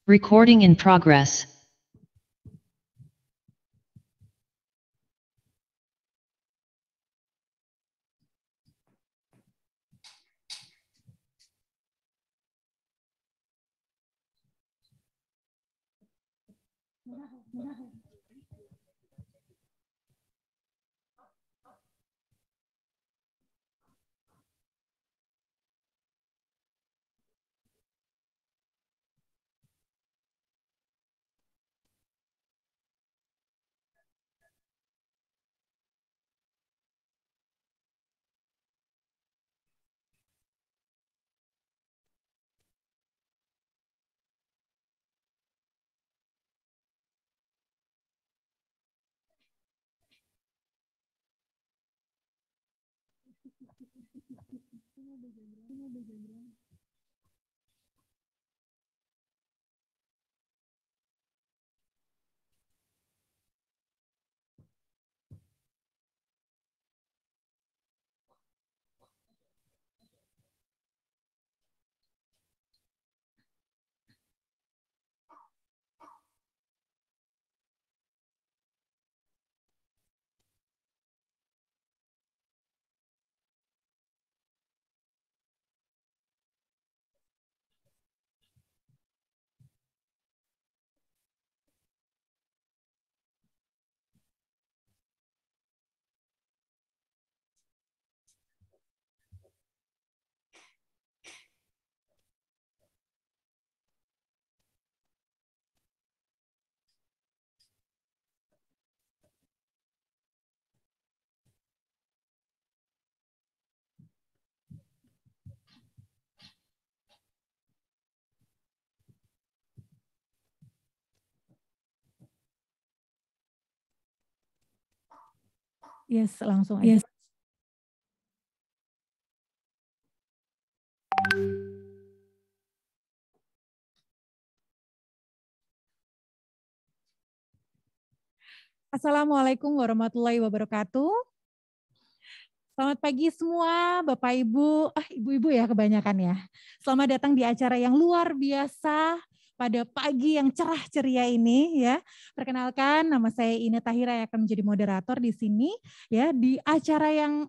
Recording in progress. Yes, langsung aja. Yes. Assalamualaikum warahmatullahi wabarakatuh. Selamat pagi semua, Bapak Ibu, ibu-ibu ya kebanyakan ya. Selamat datang di acara yang luar biasa pada pagi yang cerah ceria ini ya. Perkenalkan, nama saya Ine Tahira yang akan menjadi moderator di sini ya di acara yang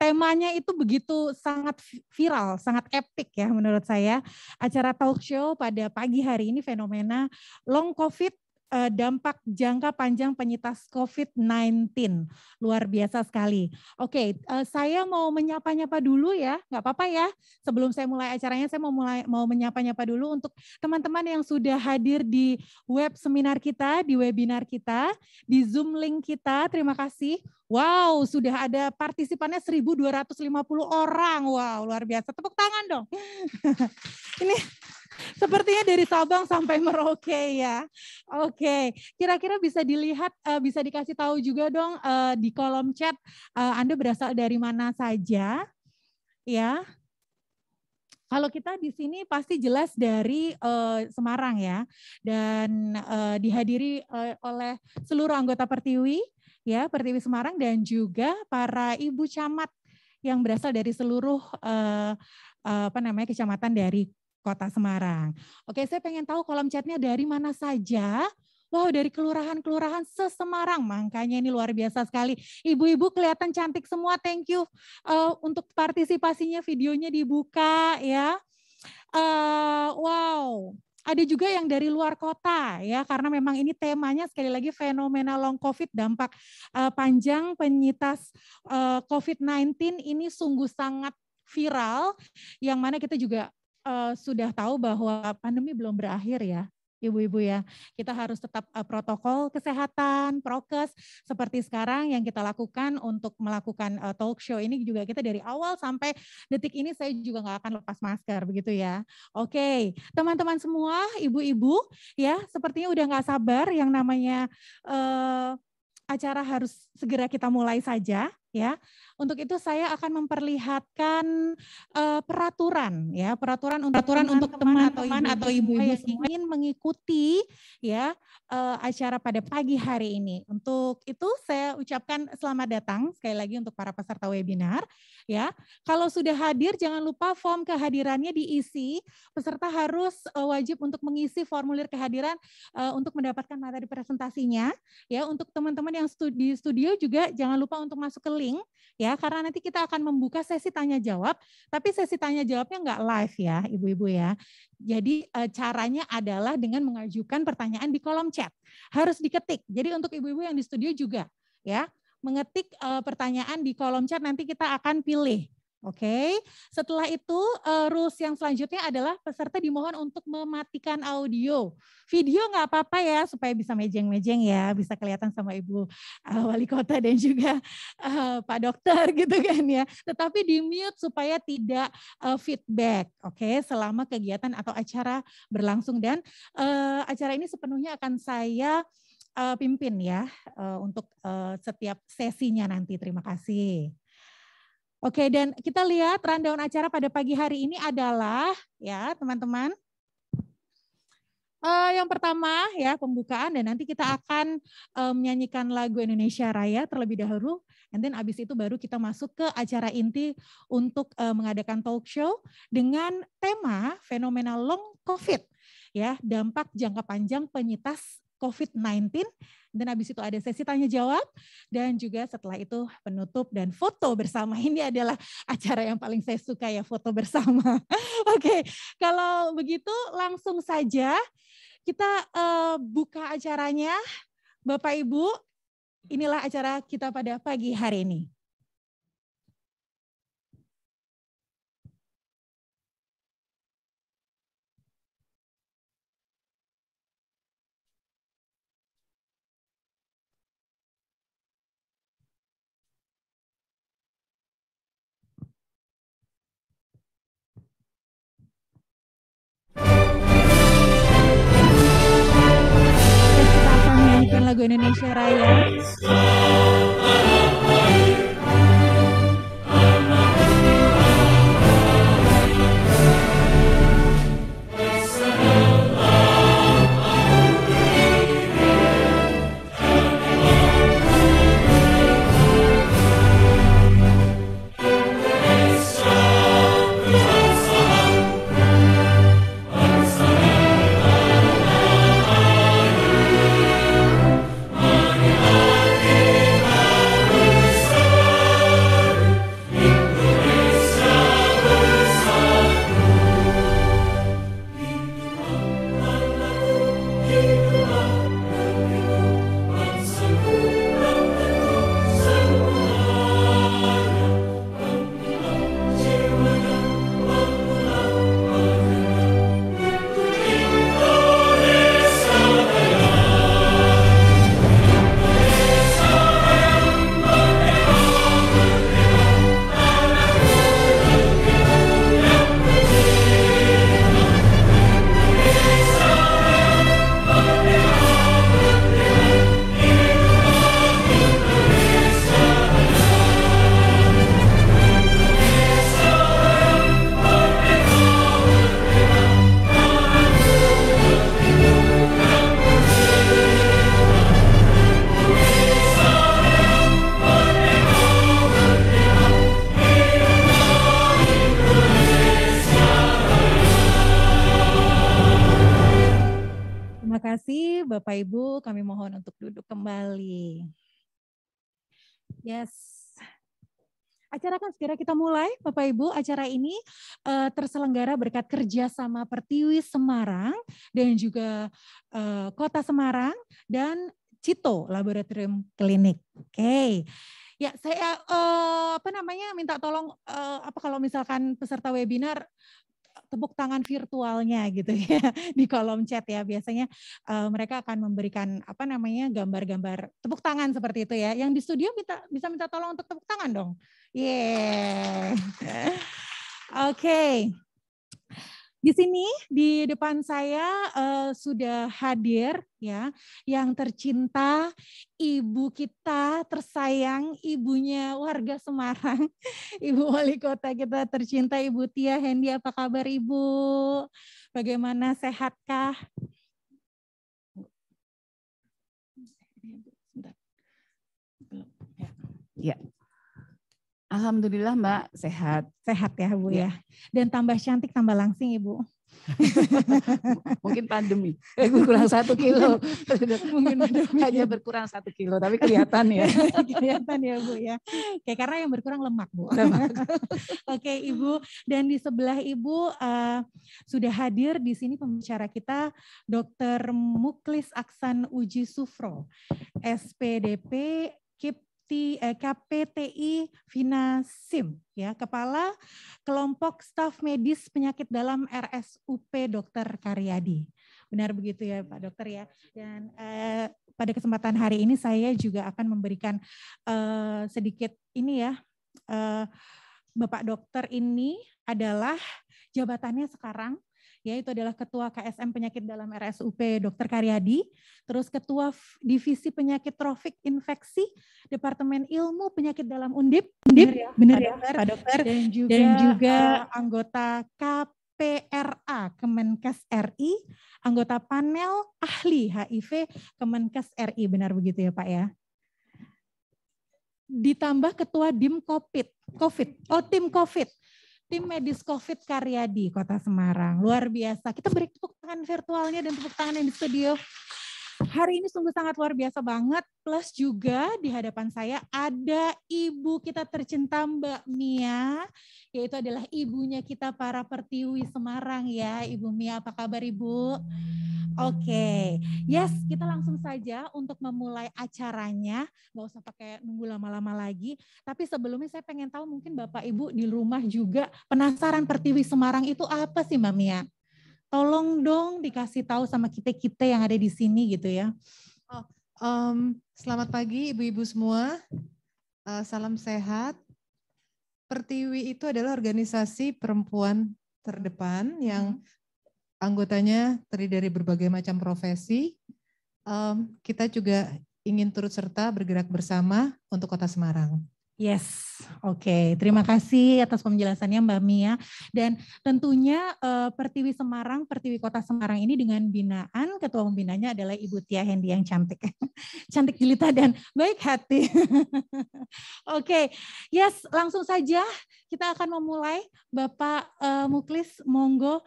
temanya itu begitu sangat viral, sangat epic ya menurut saya. Acara talk show pada pagi hari ini fenomena long COVID, dampak jangka panjang penyintas COVID-19. Luar biasa sekali. Oke, saya mau menyapa-nyapa dulu ya, nggak apa-apa ya. Sebelum saya mulai acaranya, saya mau menyapa-nyapa dulu untuk teman-teman yang sudah hadir di web seminar kita, di webinar kita, di Zoom link kita. Terima kasih. Wow, sudah ada partisipannya 1.250 orang. Wow, luar biasa. Tepuk tangan dong. Ini sepertinya dari Sabang sampai Merauke ya. Oke, kira-kira bisa dilihat, bisa dikasih tahu juga dong di kolom chat Anda berasal dari mana saja ya. Kalau kita di sini pasti jelas dari Semarang ya, dan dihadiri oleh seluruh anggota Pertiwi ya, Pertiwi Semarang dan juga para ibu camat yang berasal dari seluruh kecamatan dari Kota Semarang. Oke, saya pengen tahu kolom chatnya dari mana saja. Wow, dari kelurahan-kelurahan se-Semarang, makanya ini luar biasa sekali. Ibu-ibu kelihatan cantik semua, thank you. Untuk partisipasinya videonya dibuka ya. Wow, ada juga yang dari luar kota ya, karena memang ini temanya sekali lagi fenomena long COVID, dampak panjang penyintas COVID-19 ini sungguh sangat viral, yang mana kita juga sudah tahu bahwa pandemi belum berakhir ya, ibu-ibu ya. Kita harus tetap protokol kesehatan, prokes seperti sekarang yang kita lakukan untuk melakukan talk show ini juga kita dari awal sampai detik ini saya juga nggak akan lepas masker begitu ya. Oke, teman-teman semua, ibu-ibu ya, sepertinya udah nggak sabar yang namanya acara harus segera kita mulai saja ya. Untuk itu saya akan memperlihatkan peraturan ya, peraturan untuk teman-teman atau ibu-ibu yang ingin mengikuti ya acara pada pagi hari ini. Untuk itu saya ucapkan selamat datang sekali lagi untuk para peserta webinar ya. Kalau sudah hadir jangan lupa form kehadirannya diisi. Peserta harus wajib untuk mengisi formulir kehadiran untuk mendapatkan materi presentasinya ya. Untuk teman-teman yang di studio juga jangan lupa untuk masuk ke link ya, karena nanti kita akan membuka sesi tanya jawab, tapi sesi tanya jawabnya nggak live ya ibu-ibu ya. Jadi caranya adalah dengan mengajukan pertanyaan di kolom chat, harus diketik. Jadi untuk ibu-ibu yang di studio juga ya, mengetik pertanyaan di kolom chat, nanti kita akan pilih. Oke, setelah itu rules yang selanjutnya adalah peserta dimohon untuk mematikan audio. Video nggak apa-apa ya, supaya bisa mejeng-mejeng ya, bisa kelihatan sama Ibu Wali Kota dan juga Pak Dokter gitu kan ya. Tetapi di mute supaya tidak feedback, oke, selama kegiatan atau acara berlangsung. Dan acara ini sepenuhnya akan saya pimpin ya untuk setiap sesinya nanti. Terima kasih. Oke, dan kita lihat rundown acara pada pagi hari ini adalah ya teman-teman. Yang pertama ya pembukaan, dan nanti kita akan menyanyikan lagu Indonesia Raya terlebih dahulu. And then abis itu baru kita masuk ke acara inti untuk mengadakan talk show dengan tema fenomena long COVID ya, dampak jangka panjang penyintas COVID-19. Dan habis itu ada sesi tanya jawab, dan juga setelah itu penutup dan foto bersama. Ini adalah acara yang paling saya suka ya, foto bersama. Oke, kalau begitu langsung saja kita buka acaranya. Bapak Ibu, inilah acara kita pada pagi hari ini. Lagu Indonesia Raya. Bapak Ibu, kami mohon untuk duduk kembali. Yes. Acara akan segera kita mulai, Bapak Ibu. Acara ini terselenggara berkat kerjasama Pertiwi Semarang dan juga Kota Semarang dan Cito Laboratorium Klinik. Oke. Ya, saya minta tolong kalau misalkan peserta webinar tepuk tangan virtualnya gitu ya di kolom chat ya. Biasanya mereka akan memberikan gambar-gambar tepuk tangan seperti itu ya. Yang di studio bisa minta tolong untuk tepuk tangan dong. Yeah. Oke. Di sini di depan saya sudah hadir ya yang tercinta, ibu kita tersayang, ibunya warga Semarang, Ibu Wali Kota kita tercinta, Ibu Tia Hendy. Apa kabar Ibu? Bagaimana, sehatkah? Ya. Alhamdulillah Mbak, sehat. Sehat ya Bu Ya. ya. Dan tambah cantik, tambah langsing Ibu. Mungkin pandemi, berkurang 1 kilo. Mungkin pandemi. Hanya berkurang 1 kilo, tapi kelihatan ya. Kelihatan ya Bu ya. Oke, karena yang berkurang lemak Bu. Oke Ibu, dan di sebelah Ibu sudah hadir di sini pembicara kita Dr. Muklis Aksan Uji Sufro, SPDP KPTI Finasim, ya, Kepala Kelompok Staf Medis Penyakit Dalam RSUP Dr. Karyadi. Benar begitu ya Pak Dokter ya. Dan pada kesempatan hari ini saya juga akan memberikan sedikit ini ya, Bapak Dokter ini adalah jabatannya sekarang, yaitu adalah Ketua KSM Penyakit Dalam RSUP Dr. Karyadi, terus Ketua Divisi Penyakit Trofik Infeksi Departemen Ilmu Penyakit Dalam Undip, benar ya Pak Dokter, dan juga anggota KPRA Kemenkes RI, anggota panel ahli HIV Kemenkes RI, benar begitu ya Pak ya. Ditambah Ketua Tim COVID. Tim medis COVID Karyadi Kota Semarang. Luar biasa. Kita beri tepuk tangan virtualnya dan tepuk tangan yang di studio. Hari ini sungguh sangat luar biasa banget. Plus juga di hadapan saya ada ibu kita tercinta Mbak Mia. Yaitu adalah ibunya kita para Pertiwi Semarang ya. Ibu Mia, apa kabar Ibu? Oke, yes, kita langsung saja untuk memulai acaranya. Nggak usah pakai nunggu lama-lama lagi. Tapi sebelumnya saya pengen tahu mungkin Bapak Ibu di rumah juga penasaran Pertiwi Semarang itu apa sih Mbak Mia? Tolong dong dikasih tahu sama kita-kita yang ada di sini gitu ya. Selamat pagi ibu-ibu semua. Salam sehat. Pertiwi itu adalah organisasi perempuan terdepan yang anggotanya terdiri dari berbagai macam profesi. Kita juga ingin turut serta bergerak bersama untuk Kota Semarang. Yes, oke. Terima kasih atas penjelasannya Mbak Mia. Dan tentunya Pertiwi Semarang, Pertiwi Kota Semarang ini dengan binaan, ketua pembinanya adalah Ibu Tia Hendy yang cantik. Cantik jelita dan baik hati. Oke, yes, langsung saja kita akan memulai. Bapak Muklis, monggo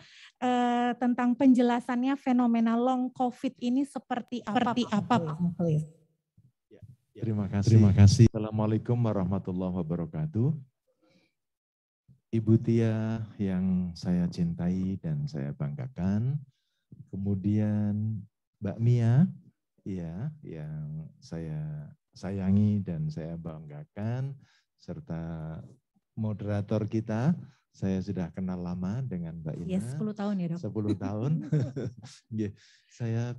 tentang penjelasannya fenomena long COVID ini seperti apa Pak Muklis? Terima kasih. Assalamualaikum warahmatullahi wabarakatuh. Ibu Tia yang saya cintai dan saya banggakan. Kemudian Mbak Mia, ya, yang saya sayangi dan saya banggakan. Serta moderator kita, saya sudah kenal lama dengan Mbak Ina. Yes, 10 tahun ya Dok. 10 tahun. Saya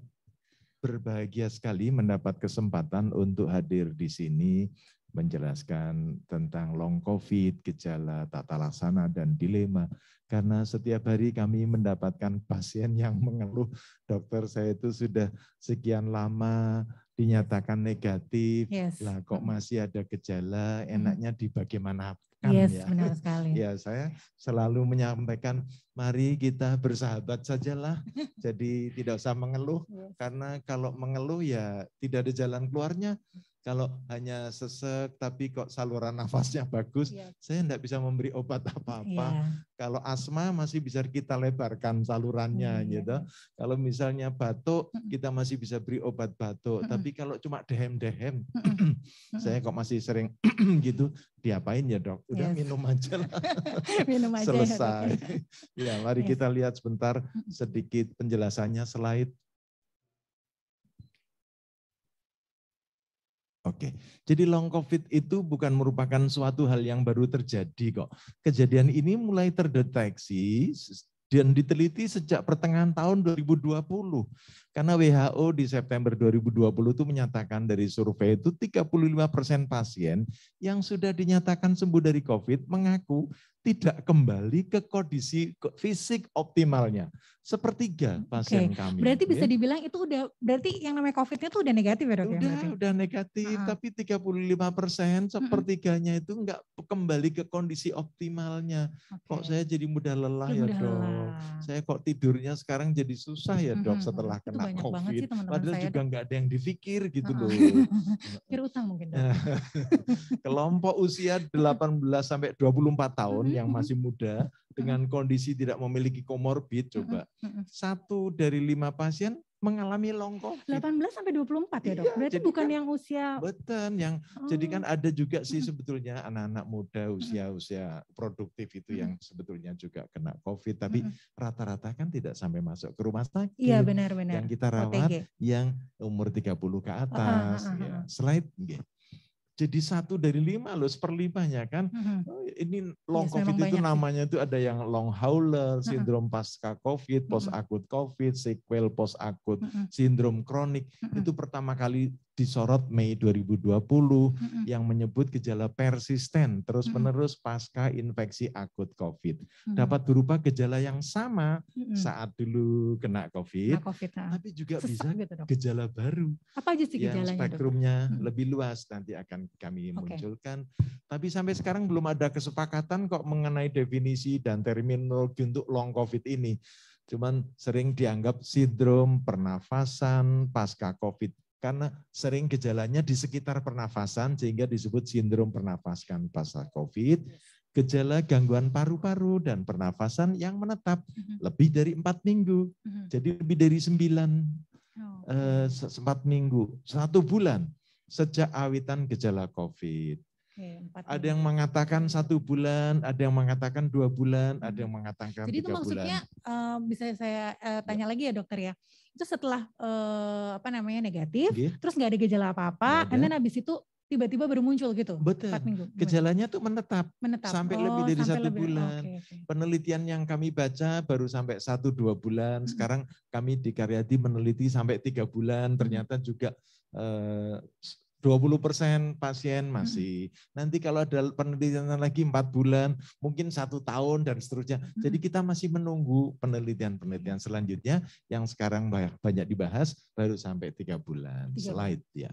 berbahagia sekali mendapat kesempatan untuk hadir di sini menjelaskan tentang long COVID, gejala tata laksana dan dilema. Karena setiap hari kami mendapatkan pasien yang mengeluh, dokter saya itu sudah sekian lama dinyatakan negatif, lah kok masih ada gejala, enaknya dibagaimanakan ya. Benar sekali. Ya, saya selalu menyampaikan, mari kita bersahabat sajalah, jadi tidak usah mengeluh, karena kalau mengeluh ya tidak ada jalan keluarnya. Kalau hanya sesek tapi kok saluran nafasnya bagus, saya tidak bisa memberi obat apa-apa. Kalau asma masih bisa kita lebarkan salurannya gitu. Kalau misalnya batuk, kita masih bisa beri obat batuk. Tapi kalau cuma dehem-dehem, saya kok masih sering gitu, diapain ya Dok? Udah minum aja lah. Minum aja. Selesai. Ya, mari kita lihat sebentar sedikit penjelasannya slide. Oke, jadi long COVID itu bukan merupakan suatu hal yang baru terjadi kok. Kejadian ini mulai terdeteksi dan diteliti sejak pertengahan tahun 2020. Karena WHO di September 2020 itu menyatakan dari survei itu 35% pasien yang sudah dinyatakan sembuh dari COVID mengaku tidak kembali ke kondisi fisik optimalnya. Sepertiga pasien kami. Berarti bisa ya. dibilang itu udah, berarti yang namanya COVID-nya tuh udah negatif ya dok? Udah negatif, tapi 35% sepertiganya itu enggak kembali ke kondisi optimalnya. Kok saya jadi mudah lelah ya dok? Saya kok tidurnya sekarang jadi susah ya dok setelah kena COVID. Padahal juga enggak ada yang dipikir gitu loh. Pikir utang mungkin dok. Kelompok usia 18 sampai 24 tahun yang masih muda dengan kondisi tidak memiliki komorbid, coba 1 dari 5 pasien mengalami long COVID. 18 sampai 24 ya dok? Berarti bukan kan, yang usia. Betul, jadi kan ada juga sih sebetulnya anak-anak muda usia produktif itu yang sebetulnya juga kena COVID, tapi rata-rata kan tidak sampai masuk ke rumah sakit. Iya benar-benar. Yang kita rawat OTG. Yang umur 30 ke atas. Ya. Slide. Jadi 1 dari 5 loh, 1/5-nya kan. Ini long COVID itu namanya itu ada yang long hauler, sindrom pasca COVID, post akut COVID, sequel post akut, sindrom kronik. Itu pertama kali disorot Mei 2020 yang menyebut gejala persisten terus-menerus pasca infeksi akut COVID. Dapat berupa gejala yang sama saat dulu kena COVID, tapi juga bisa gejala baru. Apa aja sih gejalanya? Yang spektrumnya lebih luas, nanti akan kami munculkan. Tapi sampai sekarang belum ada kesepakatan kok mengenai definisi dan terminologi untuk long COVID ini. Cuman sering dianggap sindrom pernafasan pasca COVID. Karena sering gejalanya di sekitar pernafasan sehingga disebut sindrom pernafasan pasca COVID. Gejala gangguan paru-paru dan pernafasan yang menetap lebih dari 4 minggu. Jadi lebih dari 4 minggu, 1 bulan sejak awitan gejala COVID. Ada yang mengatakan 1 bulan, ada yang mengatakan 2 bulan, ada yang mengatakan 3 bulan. Jadi itu maksudnya bisa saya tanya lagi ya dokter ya. Itu setelah negatif, terus nggak ada gejala apa-apa, dan habis itu tiba-tiba baru muncul gitu. Betul. 4 minggu. Gejalanya tuh menetap. Sampai lebih dari 1 bulan. Penelitian yang kami baca baru sampai 1-2 bulan. Sekarang kami di Karyadi meneliti sampai 3 bulan. Ternyata juga 20% pasien masih. Nanti kalau ada penelitian lagi 4 bulan, mungkin 1 tahun dan seterusnya. Jadi kita masih menunggu penelitian-penelitian selanjutnya yang sekarang banyak dibahas baru sampai 3 bulan. Slide ya.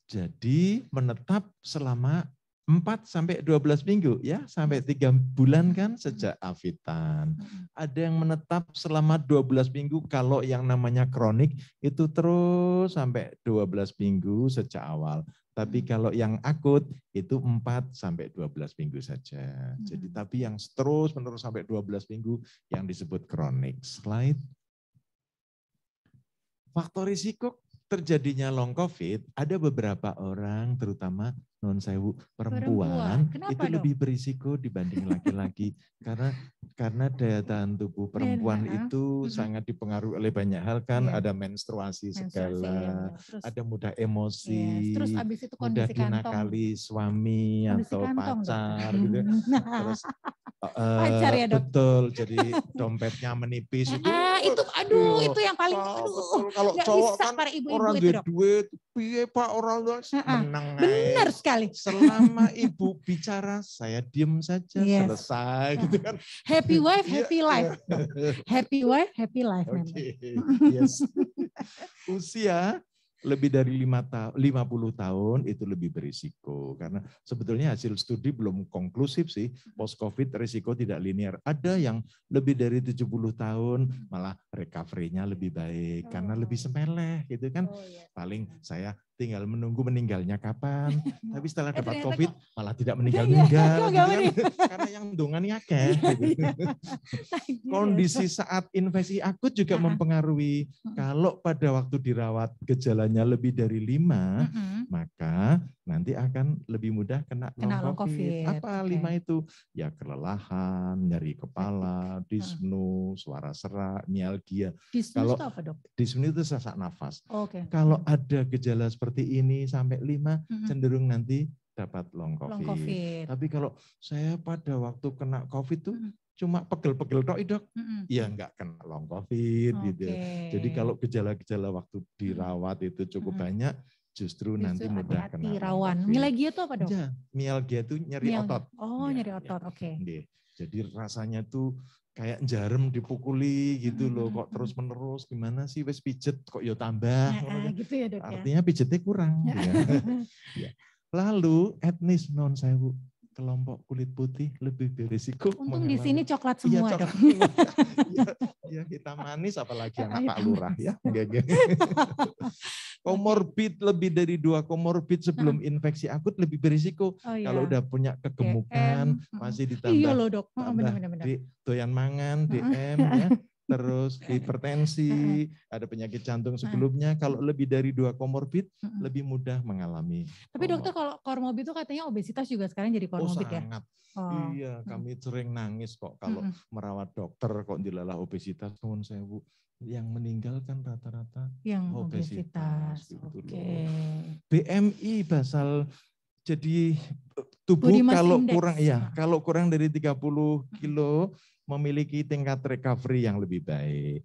Jadi menetap selama 4 sampai 12 minggu ya, sampai 3 bulan kan sejak awitan. Ada yang menetap selama 12 minggu kalau yang namanya kronik itu terus sampai 12 minggu sejak awal. Tapi kalau yang akut itu 4 sampai 12 minggu saja. Jadi tapi yang terus menerus sampai 12 minggu yang disebut kronik. Slide. Faktor risiko terjadinya long COVID, ada beberapa orang terutama non sewu perempuan itu lebih berisiko dibanding laki-laki karena daya tahan tubuh perempuan itu sangat dipengaruhi oleh banyak hal kan, ada menstruasi segala, ada mudah emosi, terus abis itu mudah dinakali suami atau pacar gitu. Terus pacar ya dok? Betul, jadi dompetnya menipis itu. Itu yang paling kalau cowok kan orang duit, piye Pak orang menang. Benar sekali. Selama ibu bicara, saya diem saja, selesai gitu kan. Happy wife, happy life. Happy wife, happy life. Yes. Usia lebih dari 50 tahun itu lebih berisiko. Karena sebetulnya hasil studi belum konklusif sih, post-COVID risiko tidak linear. Ada yang lebih dari 70 tahun malah recovery-nya lebih baik, karena lebih sepele gitu kan. Paling saya tinggal menunggu meninggalnya kapan, tapi setelah dapat COVID malah tidak meninggal-meninggal. Karena yang dongannya akeh. Kondisi saat infeksi akut juga mempengaruhi. Kalau pada waktu dirawat gejalanya lebih dari 5, maka nanti akan lebih mudah kena long COVID. Apa 5 itu? Ya kelelahan, nyeri kepala, dyspnea, suara serak, mialgia. Kalau apa, dok? dyspnea itu sesak nafas. Kalau ada gejala seperti ini sampai 5, cenderung nanti dapat long COVID. Tapi kalau saya pada waktu kena COVID tuh cuma pegel-pegel tok, dok, ya enggak kena long COVID gitu. Jadi kalau gejala-gejala waktu dirawat itu cukup banyak, justru nanti Justru mudah hati-hati, kena rawan. long COVID. Mialgia itu apa dok? Ya, mialgia itu nyeri otot. Oh, Ya, nyeri ya. otot, oke. Jadi rasanya tuh kayak jarum dipukuli gitu loh, kok terus menerus gimana sih wes pijet kok ya tambah. Gitu ya dok ya. Artinya pijetnya kurang. Ya. Ya. Lalu etnis non sewu, kelompok kulit putih lebih berisiko. Untung di sini coklat semua dok. Ya, hitam manis apalagi anak Pak Lurah ya. Komorbid lebih dari 2 komorbid sebelum infeksi akut lebih berisiko. Kalau udah punya kegemukan, masih ditambah iya loh dok. Benar. doyan mangan, DM ya. Terus hipertensi, ada penyakit jantung sebelumnya. Kalau lebih dari 2 komorbid, lebih mudah mengalami. Tapi dokter kalau komorbid itu katanya obesitas juga sekarang jadi komorbid ya? Sangat. Iya, kami sering nangis kok kalau merawat dokter kok dilalah obesitas. Nuwun sewu. Yang meninggal kan rata-rata yang obesitas. Gitu BMI basal, jadi tubuh kalau kurang dari 30 kilo memiliki tingkat recovery yang lebih baik.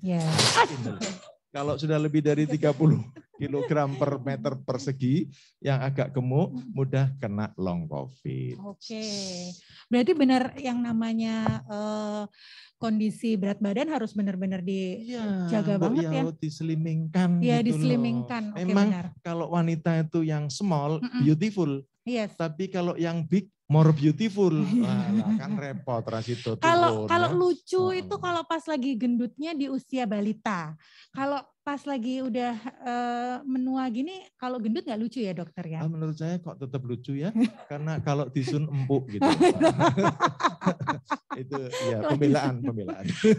Kalau sudah lebih dari 30 kilogram per meter persegi yang agak gemuk, mudah kena long COVID. Berarti benar yang namanya kondisi berat badan harus benar-benar dijaga banget ya. Diselimingkan. Iya, gitu diselimingkan. Memang benar. kalau wanita itu yang small, beautiful. Yes. Tapi kalau yang big, more beautiful. Wah, kan repot rasito. Kalau lucu itu kalau pas lagi gendutnya di usia balita. Kalau pas lagi udah menua gini, kalau gendut nggak lucu ya dokter ya? Menurut saya kok tetap lucu ya, karena kalau disun empuk gitu. Itu ya pembelaan.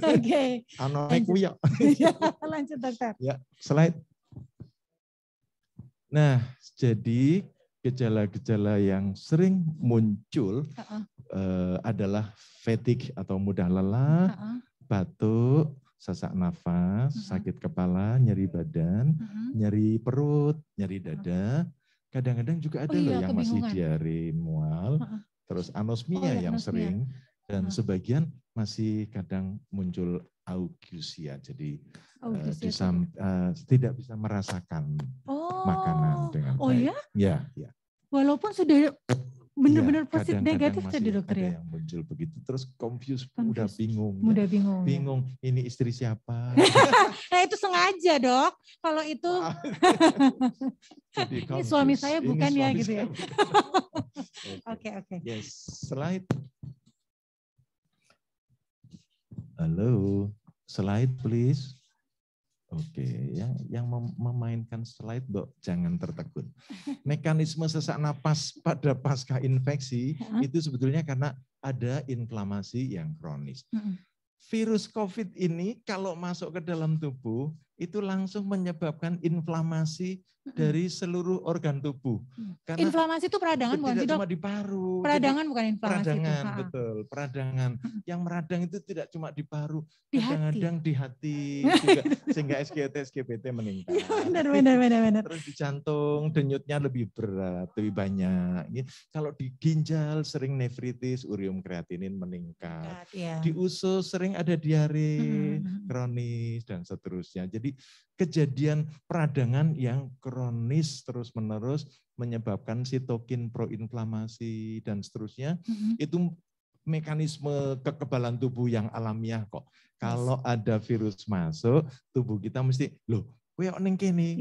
Oke. Lanjut dokter. Ya, slide. Nah, jadi gejala-gejala yang sering muncul adalah fatigue atau mudah lelah, batuk, sesak nafas, sakit kepala, nyeri badan, nyeri perut, nyeri dada. Kadang-kadang juga ada loh yang masih diare, mual, terus anosmia yang sering, dan sebagian masih kadang muncul augusia, jadi tidak bisa merasakan makanan dengan baik. Ya. Walaupun sudah benar-benar positif negatif tadi dokter ya. Ada yang muncul begitu, terus confused. Udah bingung. Bingung. Ini istri siapa? Nah itu sengaja dok. Kalau itu ini suami saya bukan ya gitu ya. Oke. Yes, slide. Halo, slide please. Oke, yang memainkan slide, Dok, jangan tertegun. Mekanisme sesak napas pada pasca infeksi itu sebetulnya karena ada inflamasi yang kronis. Virus COVID ini kalau masuk ke dalam tubuh itu langsung menyebabkan inflamasi dari seluruh organ tubuh. Karena inflamasi itu peradangan bukan sih, Dok? Tidak cuma di paru. Peradangan bukan inflamasi. Peradangan, betul. Peradangan. Yang meradang itu tidak cuma di paru, kadang-kadang di hati juga, sehingga SGT meningkat. Benar. Terus di jantung denyutnya lebih berat, lebih banyak. Kalau di ginjal sering nefritis, urium kreatinin meningkat. Di usus sering ada diare kronis dan seterusnya. Jadi kejadian peradangan yang kronis terus-menerus menyebabkan sitokin proinflamasi dan seterusnya, itu mekanisme kekebalan tubuh yang alamiah kok. Kalau ada virus masuk, tubuh kita mesti, loh, kowe ning kene.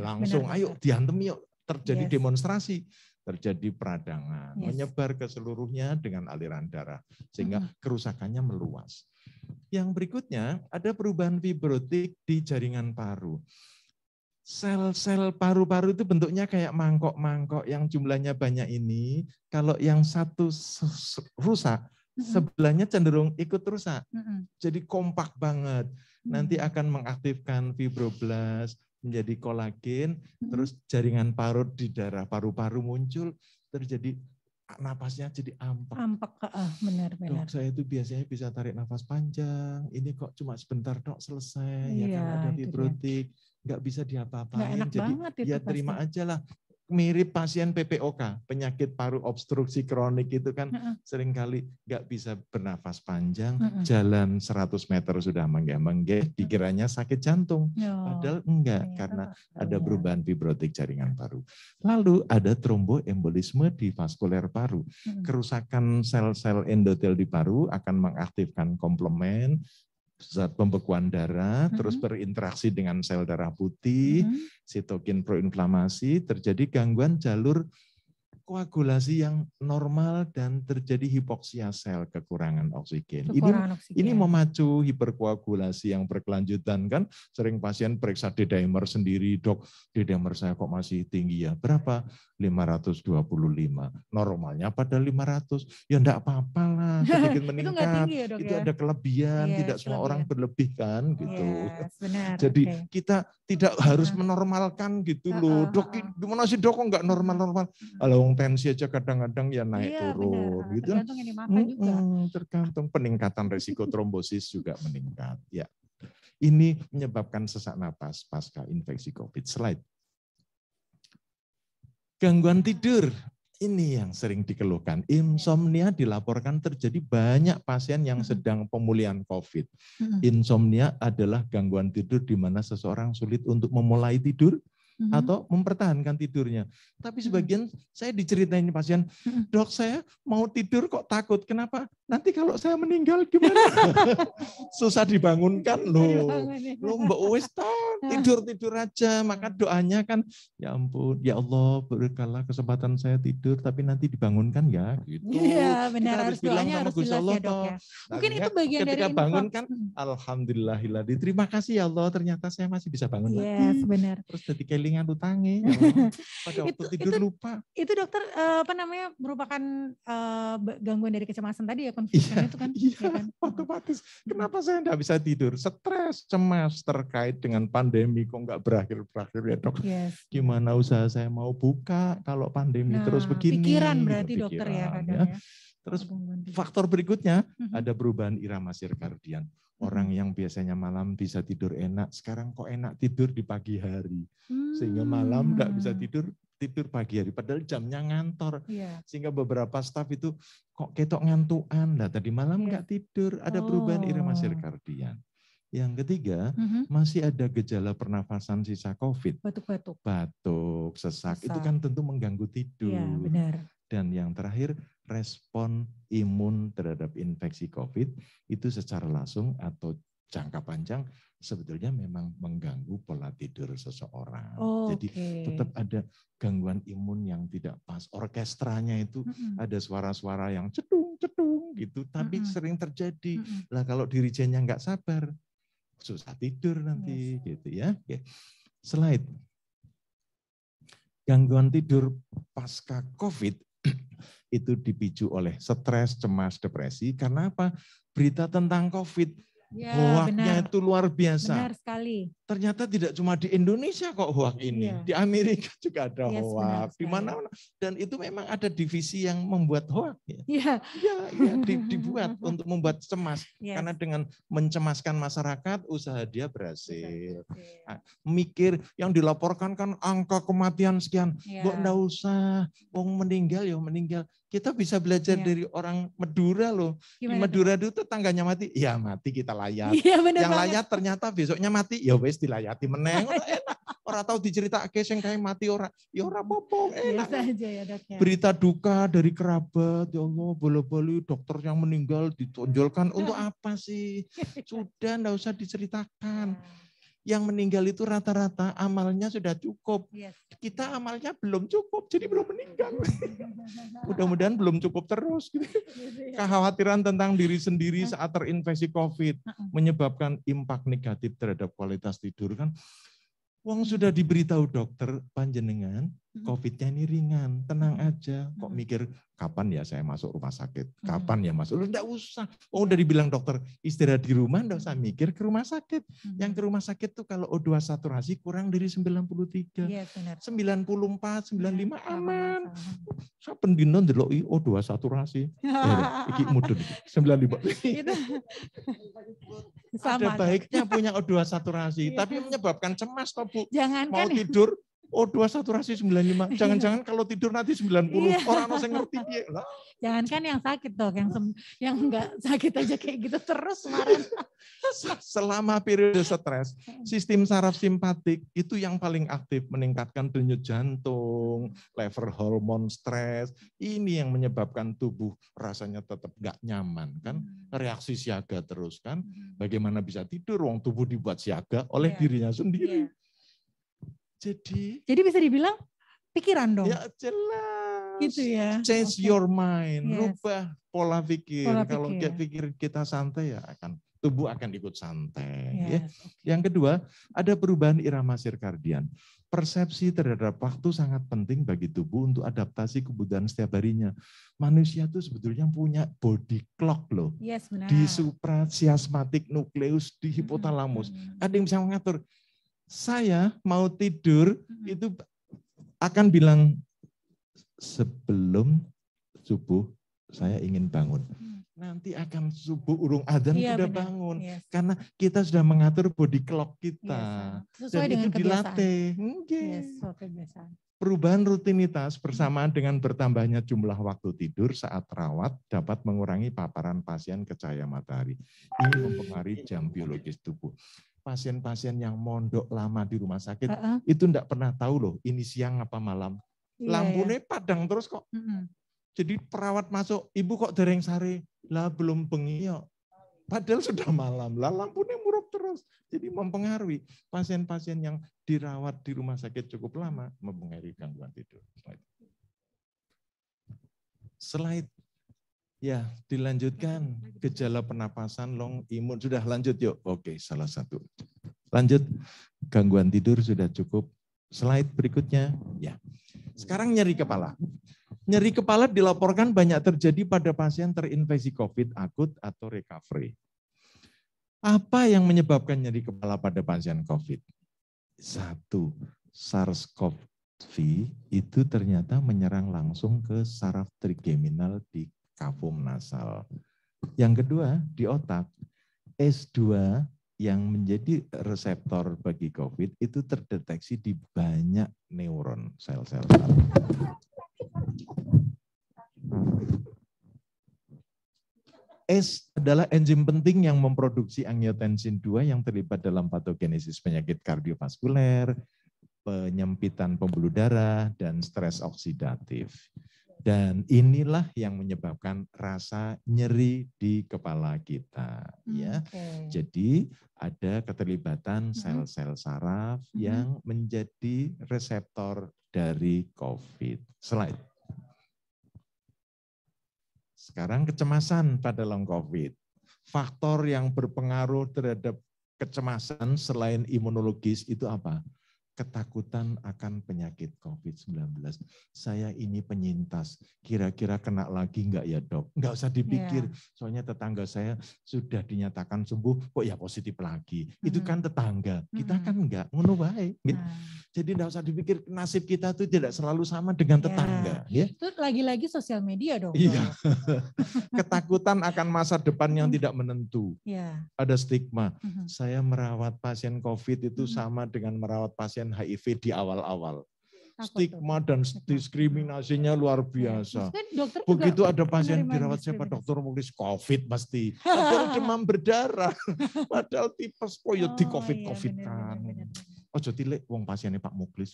Langsung ayo diantem yuk, terjadi demonstrasi, terjadi peradangan, menyebar ke seluruhnya dengan aliran darah sehingga kerusakannya meluas. Yang berikutnya ada perubahan fibrotik di jaringan paru. Sel-sel paru-paru itu bentuknya kayak mangkok-mangkok yang jumlahnya banyak ini. Kalau yang satu rusak, sebelahnya cenderung ikut rusak. Jadi kompak banget. Nanti akan mengaktifkan fibroblast, menjadi kolagen, terus jaringan parut di daerah paru-paru muncul, terjadi napasnya jadi ampak. Benar. Dok, saya itu biasanya bisa tarik nafas panjang, ini kok cuma sebentar dok selesai, ya kan ada fibrotik, nggak bisa diapa-apain, enak jadi banget itu ya terima aja lah. mirip pasien PPOK, penyakit paru obstruksi kronik itu kan seringkali nggak bisa bernafas panjang, jalan 100 meter sudah menggeh-menggeh, dikiranya sakit jantung. Padahal enggak, karena ada perubahan fibrotik jaringan paru. Lalu ada tromboembolisme di vaskuler paru. Kerusakan sel-sel endotel di paru akan mengaktifkan komplement, zat pembekuan darah, terus berinteraksi dengan sel darah putih, sitokin proinflamasi, terjadi gangguan jalur koagulasi yang normal dan terjadi hipoksia sel, kekurangan oksigen. Ini memacu hiperkoagulasi yang berkelanjutan kan. Sering pasien periksa D-dimer sendiri, dok D-dimer saya kok masih tinggi ya. Berapa? 525. Normalnya pada 500. Ya enggak apa-apa lah, sedikit meningkat. Itu ada kelebihan, tidak semua orang berlebih kan gitu. Jadi kita tidak harus menormalkan gitu loh. Dok, gimana sih dok kok enggak normal-normal? Kalau tensi aja kadang-kadang ya naik turun gitu. Tergantung yang dimakan juga. Tergantung peningkatan risiko trombosis juga meningkat. Ya, ini menyebabkan sesak napas pasca infeksi COVID. Slide. Gangguan tidur. Ini yang sering dikeluhkan. Insomnia dilaporkan terjadi banyak pasien yang sedang pemulihan COVID. Insomnia adalah gangguan tidur di mana seseorang sulit untuk memulai tidur atau mempertahankan tidurnya. Tapi sebagian saya diceritain pasien, dok saya mau tidur kok takut. Kenapa? Nanti kalau saya meninggal gimana? Susah dibangunkan loh. Lo mbak wis tidur aja. Maka doanya kan, ya ampun, ya Allah berikanlah kesempatan saya tidur, tapi nanti dibangunkan ya. Gitu. Iya benar, harus bilang doanya sama harus jelas ya dok ya. Mungkin itu bagian dari ketika bangun kan, alhamdulillahilladzi, terima kasih ya Allah, ternyata saya masih bisa bangun lagi. Yes, benar. Terus jadi kelingan utangi, ya pada waktu tidur lupa. Itu dokter merupakan gangguan dari kecemasan tadi ya, konfusi itu kan? Iya, ya kan? otomatis. Kenapa saya enggak bisa tidur? Stres, cemas terkait dengan pandemi kok enggak berakhir-berakhir ya dok. Gimana usaha saya mau buka kalau pandemi terus begini? Pikiran berarti dokter ya kadang ya. Terus faktor berikutnya ada perubahan irama sirkadian. Orang yang biasanya malam bisa tidur enak, sekarang kok enak tidur di pagi hari. Sehingga malam enggak bisa tidur pagi hari. Padahal jamnya ngantor. Sehingga beberapa staf itu kok ketok ngantuan. Lah tadi malam enggak tidur. Ada perubahan irama sirkadian. Yang ketiga, masih ada gejala pernafasan sisa COVID. Batuk, sesak. Itu kan tentu mengganggu tidur. Iya, benar. Dan yang terakhir, respon imun terhadap infeksi COVID itu secara langsung atau jangka panjang sebetulnya memang mengganggu pola tidur seseorang. Jadi tetap ada gangguan imun yang tidak pas. Orkestranya itu ada suara-suara yang cedung-cedung gitu, tapi sering terjadi. Lah kalau dirijennya nggak sabar, susah tidur nanti gitu ya. Oke. Slide. Gangguan tidur pasca COVID itu dipicu oleh stres, cemas, depresi. Karena apa? Berita tentang COVID, hoaknya itu luar biasa. Benar sekali. Ternyata tidak cuma di Indonesia kok hoak ini. Di Amerika juga ada hoak. Di mana-mana. Dan itu memang ada divisi yang membuat hoak. Dibuat untuk membuat cemas. Karena dengan mencemaskan masyarakat, usaha dia berhasil. Mikir yang dilaporkan kan angka kematian sekian. Kok enggak usah. Wong meninggal ya meninggal. Kita bisa belajar dari orang Madura loh. Di Madura itu tetangganya mati, ya mati kita layat. Yang layat ternyata besoknya mati, ya wes dilayati meneng. Enak. Orang tahu diceritake sing kae mati ora, ya ora apa-apa, enak. Aja ya, dok, ya. Berita duka dari kerabat, ya Allah, bola-bali dokter yang meninggal ditonjolkan untuk apa sih? Sudah enggak usah diceritakan. Yang meninggal itu rata-rata amalnya sudah cukup. Kita amalnya belum cukup, jadi belum meninggal. Mudah-mudahan belum cukup terus. Kekhawatiran tentang diri sendiri saat terinfeksi COVID menyebabkan impak negatif terhadap kualitas tidur kan. Wong sudah diberitahu dokter panjenengan COVID-nya ini ringan, tenang aja. Kok mikir kapan ya saya masuk rumah sakit? Kapan ya masuk? Enggak usah. Oh udah dibilang dokter istirahat di rumah, enggak usah mikir ke rumah sakit. Yang ke rumah sakit tuh kalau O2 saturasi kurang dari 93. 94, 95 aman. Saben dino ndeloki O2 saturasi. Iki mudun 95. Ada baiknya punya O2 saturasi, tapi menyebabkan cemas toh Bu. Jangankan mau tidur O2 saturasi 95. Jangan-jangan kalau tidur nanti 90. Iya. Orang yang ngerti dia. Lah. Jangankan yang sakit dok, yang enggak sakit aja kayak gitu terus kemarin. Selama periode stres, sistem saraf simpatik itu yang paling aktif, meningkatkan denyut jantung, level hormon stres. Ini yang menyebabkan tubuh rasanya tetap nggak nyaman kan, reaksi siaga terus kan. Bagaimana bisa tidur? Wong tubuh dibuat siaga oleh dirinya sendiri. Jadi bisa dibilang pikiran dong. Ya jelas. Gitu ya. Change your mind, Yes. rubah pola pikir. Kalau pikir. pikir kita santai ya tubuh akan ikut santai. Yes. Ya. Yang kedua, ada perubahan irama sirkadian. Persepsi terhadap waktu sangat penting bagi tubuh untuk adaptasi kebutuhan setiap harinya. Manusia itu sebetulnya punya body clock loh. Yes, benar. Di suprachiasmatic nucleus, di hipotalamus. Ada yang bisa mengatur. Saya mau tidur itu akan bilang sebelum subuh saya ingin bangun. Nanti akan subuh urung adzan sudah bangun. Yes. Karena kita sudah mengatur body clock kita. Yes. Dan dengan itu dilatih. Yes, kebiasaan. Perubahan rutinitas bersamaan dengan bertambahnya jumlah waktu tidur saat rawat dapat mengurangi paparan pasien ke cahaya matahari. Ini mempengaruhi jam biologis tubuh. Pasien-pasien yang mondok lama di rumah sakit itu enggak pernah tahu loh ini siang apa malam. Lampunya padang terus kok. Jadi perawat masuk, ibu kok dereng sare? Lah belum bengi ya. Padahal sudah malam. Lah lampunya muruk terus. Jadi mempengaruhi pasien-pasien yang dirawat di rumah sakit cukup lama mempengaruhi gangguan tidur. Slide. Ya, dilanjutkan. Gejala pernapasan, long imun. Sudah lanjut yuk. Oke, salah satu. Lanjut. Gangguan tidur sudah cukup. Slide berikutnya. Ya. Sekarang nyeri kepala. Nyeri kepala dilaporkan banyak terjadi pada pasien terinfeksi COVID akut atau recovery. Apa yang menyebabkan nyeri kepala pada pasien COVID? Satu, SARS-CoV itu ternyata menyerang langsung ke saraf trigeminal di kafum nasal. Yang kedua, di otak. S2 yang menjadi reseptor bagi COVID itu terdeteksi di banyak neuron sel-sel saraf. S adalah enzim penting yang memproduksi angiotensin 2 yang terlibat dalam patogenesis penyakit kardiovaskuler, penyempitan pembuluh darah, dan stres oksidatif. Dan inilah yang menyebabkan rasa nyeri di kepala kita. Ya. Jadi ada keterlibatan sel-sel saraf yang menjadi reseptor dari COVID. Slide. Sekarang kecemasan pada long COVID. Faktor yang berpengaruh terhadap kecemasan selain imunologis itu apa? Ketakutan akan penyakit COVID-19. Saya ini penyintas, kira-kira kena lagi enggak ya dok? Enggak usah dipikir, soalnya tetangga saya sudah dinyatakan sembuh, kok ya positif lagi. Itu kan tetangga, kita kan enggak, ngono baik. Jadi enggak usah dipikir, nasib kita itu tidak selalu sama dengan tetangga. Ya. Itu lagi-lagi sosial media dong. Iya. Ketakutan akan masa depan yang tidak menentu. Ada stigma. Saya merawat pasien COVID itu sama dengan merawat pasien HIV di awal-awal. Stigma dan diskriminasinya luar biasa. Begitu ada pasien dirawat siapa dokter nulis COVID pasti. Padahal demam berdarah. Padahal tipes koyo di COVID kan. Ojo tilik wong pasiennya Pak Muklis.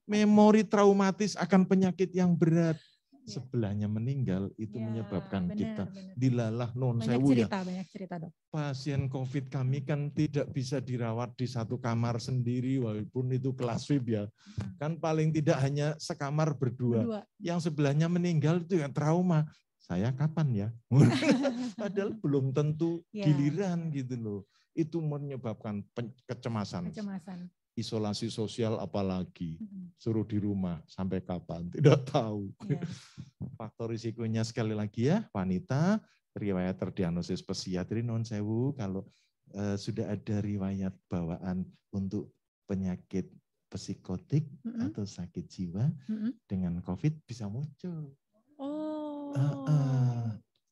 Memori traumatis akan penyakit yang berat. Sebelahnya meninggal itu menyebabkan kita dilalah non sewu ya. Banyak cerita dok. Pasien COVID kami kan tidak bisa dirawat di satu kamar sendiri walaupun itu kelas VIP ya. Kan paling tidak hanya sekamar berdua. Yang sebelahnya meninggal itu yang trauma. Saya kapan ya? Padahal belum tentu giliran gitu loh. Itu menyebabkan kecemasan. Isolasi sosial apalagi, suruh di rumah sampai kapan, tidak tahu. Faktor risikonya sekali lagi ya, wanita, riwayat terdiagnosis psikiatri non sewu, kalau sudah ada riwayat bawaan untuk penyakit psikotik atau sakit jiwa dengan COVID bisa muncul.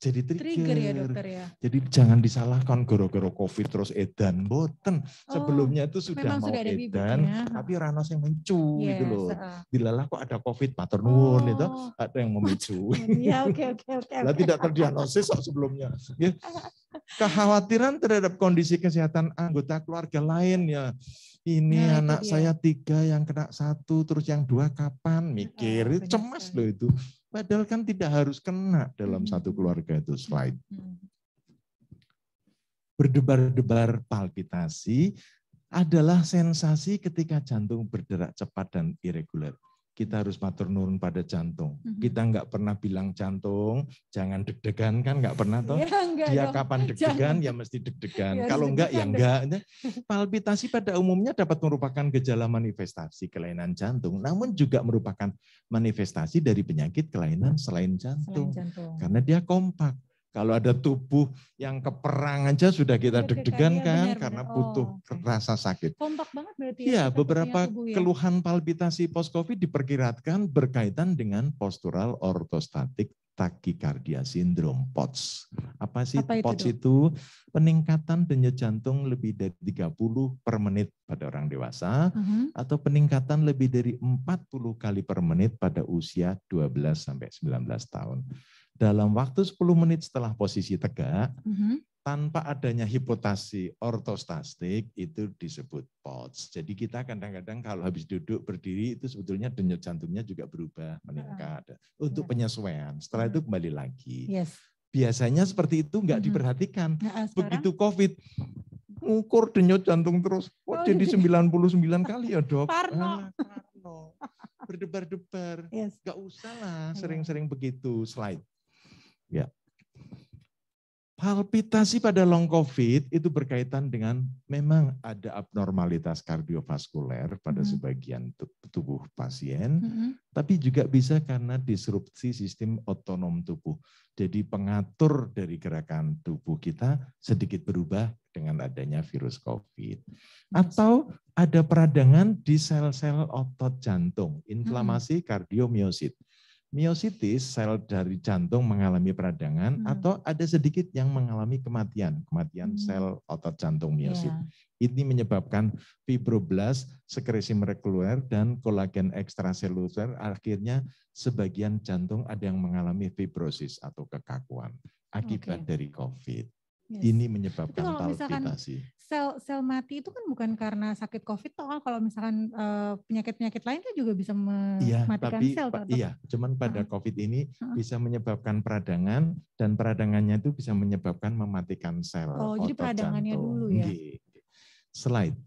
jadi Trigger ya dokter ya. Jadi jangan disalahkan gara-gara COVID terus edan. Boten. Sebelumnya itu sudah memang mau sudah ada edan, bibitnya. tapi rano yang mencu gitu Yes, loh. Dilalah kok ada COVID, matur nuwun itu Oh. ada yang memicu. Iya, oke. Lah tidak terdiagnosis kok sebelumnya. Ya. Kekhawatiran terhadap kondisi kesehatan anggota keluarga lain ya. Ini Nah, itu anak dia. saya 3 yang kena 1, terus yang 2 kapan? Mikir, benar cemas sekali. loh itu. Padahal kan tidak harus kena dalam satu keluarga itu. Slide. Berdebar-debar palpitasi adalah sensasi ketika jantung berderak cepat dan irregular. Kita harus matur nuwun pada jantung. Kita nggak pernah bilang jantung, jangan deg-degan kan nggak pernah toh. Ya, enggak Dia dong. kapan deg-degan ya mesti deg-degan. Ya, Kalau enggak ya deg-degan enggak. Palpitasi pada umumnya dapat merupakan gejala manifestasi kelainan jantung, namun juga merupakan manifestasi dari penyakit kelainan selain jantung. Karena dia kompak. Kalau ada tubuh yang keperang aja sudah kita deg-degan kan, karena butuh rasa sakit. Kompak banget berarti ya. Iya, kita beberapa punya tubuh ya. keluhan palpitasi post-COVID diperkirakan berkaitan dengan postural ortostatik takikardia sindrom (POTS). Apa sih POTS itu? Peningkatan denyut jantung lebih dari 30 per menit pada orang dewasa atau peningkatan lebih dari 40 kali per menit pada usia 12 sampai 19 tahun. Dalam waktu 10 menit setelah posisi tegak, tanpa adanya hipotasi ortostastik itu disebut POTS. Jadi kita kadang-kadang kalau habis duduk berdiri itu sebetulnya denyut jantungnya juga berubah, meningkat. Untuk penyesuaian, setelah itu kembali lagi. Biasanya seperti itu enggak diperhatikan. Begitu COVID, ngukur denyut jantung terus, jadi 99 kali ya dok. Parno. Berdebar-debar, enggak usah lah sering-sering begitu. Slide. Ya. Palpitasi pada long COVID itu berkaitan dengan memang ada abnormalitas kardiovaskuler pada sebagian tubuh pasien, tapi juga bisa karena disrupsi sistem otonom tubuh. Jadi pengatur dari gerakan tubuh kita sedikit berubah dengan adanya virus COVID. Atau ada peradangan di sel-sel otot jantung, inflamasi kardiomiosit. Miositis, sel dari jantung mengalami peradangan atau ada sedikit yang mengalami kematian sel otot jantung miosit. Ini menyebabkan fibroblast, sekresi molekuler, dan kolagen ekstraseluler. Akhirnya sebagian jantung ada yang mengalami fibrosis atau kekakuan akibat dari COVID. Ini menyebabkan palpitasi. Sel mati itu kan bukan karena sakit COVID, toh kalau misalkan penyakit-penyakit lain kan juga bisa mematikan sel. Iya, cuman pada COVID ini bisa menyebabkan peradangan dan peradangannya itu bisa menyebabkan mematikan sel. Jadi peradangannya jantung. Dulu ya. Slide.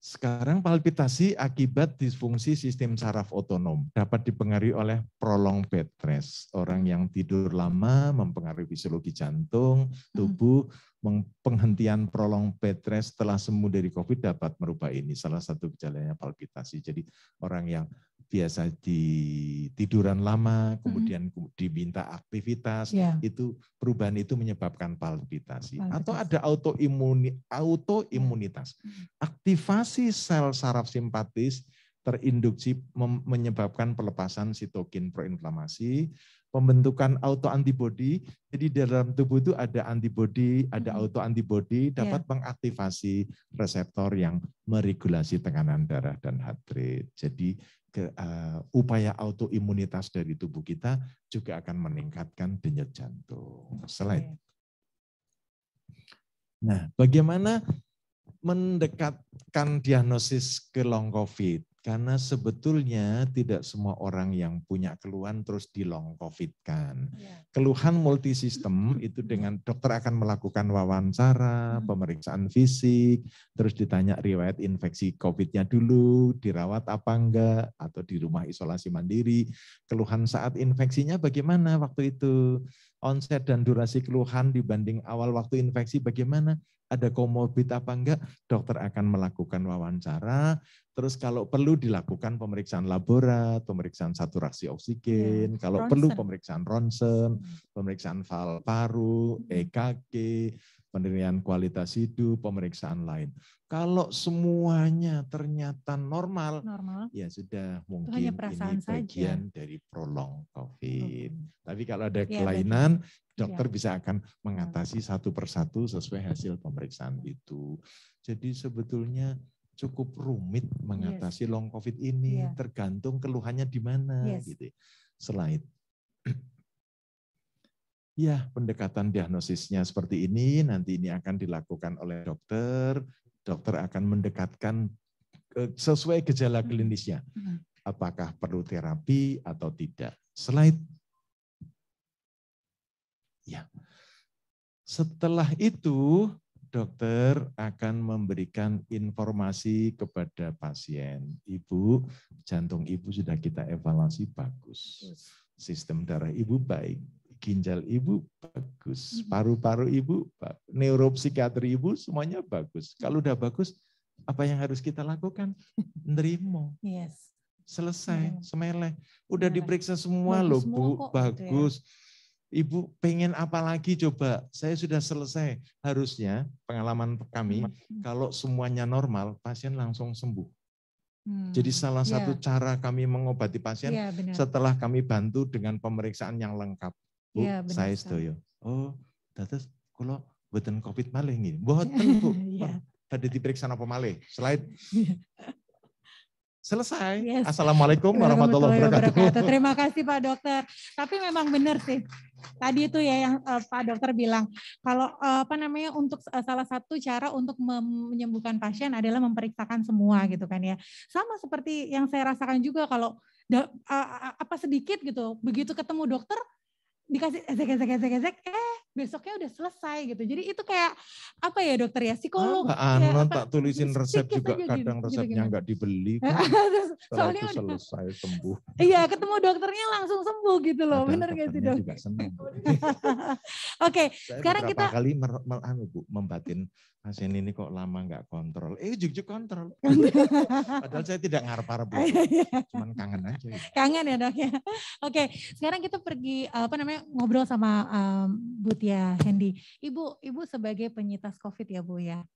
Sekarang palpitasi akibat disfungsi sistem saraf otonom dapat dipengaruhi oleh prolonged bed rest. Orang yang tidur lama mempengaruhi fisiologi jantung, tubuh. Penghentian prolonged bed rest setelah sembuh dari COVID dapat merubah ini. Salah satu gejalanya palpitasi. Jadi orang yang biasa di tiduran lama, kemudian diminta aktivitas, itu perubahan itu menyebabkan palpitasi. Atau ada autoimunitas. Aktivasi sel saraf simpatis terinduksi menyebabkan pelepasan sitokin proinflamasi, pembentukan autoantibodi. Jadi dalam tubuh itu ada antibodi, ada autoantibodi dapat mengaktifasi reseptor yang meregulasi tekanan darah dan heart rate. Jadi upaya autoimunitas dari tubuh kita juga akan meningkatkan denyut jantung. Slide. Nah, bagaimana mendekatkan diagnosis ke long COVID? Karena sebetulnya tidak semua orang yang punya keluhan terus di long COVID-kan. Keluhan multisistem itu dengan dokter akan melakukan wawancara, pemeriksaan fisik, terus ditanya riwayat infeksi COVID-nya dulu, dirawat apa enggak, atau di rumah isolasi mandiri. Keluhan saat infeksinya bagaimana waktu itu? Onset dan durasi keluhan dibanding awal waktu infeksi bagaimana? Ada komorbid apa enggak? Dokter akan melakukan wawancara. Terus kalau perlu dilakukan pemeriksaan laborat, pemeriksaan saturasi oksigen, kalau perlu pemeriksaan ronsen, pemeriksaan valv paru, EKG, penilaian kualitas hidup, pemeriksaan lain. Kalau semuanya ternyata normal, ya sudah mungkin hanya perasaan ini bagian saja. dari prolong COVID. Tapi kalau ada Ya, kelainan, betul. dokter bisa akan mengatasi satu persatu sesuai hasil pemeriksaan itu. Jadi sebetulnya cukup rumit mengatasi long COVID ini, tergantung keluhannya di mana. Gitu. Slide. Ya, pendekatan diagnosisnya seperti ini, nanti ini akan dilakukan oleh dokter. Dokter akan mendekatkan sesuai gejala klinisnya. Apakah perlu terapi atau tidak. Slide. Ya. Setelah itu, dokter akan memberikan informasi kepada pasien. Ibu, jantung ibu sudah kita evaluasi bagus. Sistem darah ibu baik. Ginjal ibu bagus, paru-paru ibu, neuropsikiatri ibu semuanya bagus. Kalau udah bagus, apa yang harus kita lakukan? Nerimo. Selesai, semeleh. Udah diperiksa semua loh Bu, bagus. Ibu pengen apa lagi coba? Saya sudah selesai. Harusnya pengalaman kami, kalau semuanya normal, pasien langsung sembuh. Jadi salah satu cara kami mengobati pasien setelah kami bantu dengan pemeriksaan yang lengkap. Bu, saya setuju. Oh, dados kula mboten COVID malih nggih. Mboten, Bu. Badhe diperiksa apa malih? Slide. Selesai. Assalamualaikum warahmatullahi wabarakatuh. Terima kasih Pak Dokter. Tapi memang benar sih. Tadi itu ya yang Pak Dokter bilang kalau untuk salah satu cara untuk menyembuhkan pasien adalah memeriksakan semua gitu kan ya. Sama seperti yang saya rasakan juga kalau sedikit gitu, begitu ketemu dokter dikasih ezek, besoknya udah selesai gitu. Jadi itu kayak apa ya dokter ya, psikolog. Tak tulisin resep juga kadang resepnya nggak dibeli. Kan. Setelah itu selesai sembuh. Iya, ketemu dokternya langsung sembuh gitu loh. Bener nggak sih dok? Juga senang. Oke, sekarang kita kali membatin pasien ini kok lama nggak kontrol. Juk kontrol. Padahal saya tidak ngarep-ngarep, cuman kangen aja. Kangen ya dok ya. Oke, sekarang kita pergi ngobrol sama Bu Tia Hendy. Ibu sebagai penyintas COVID ya Bu ya.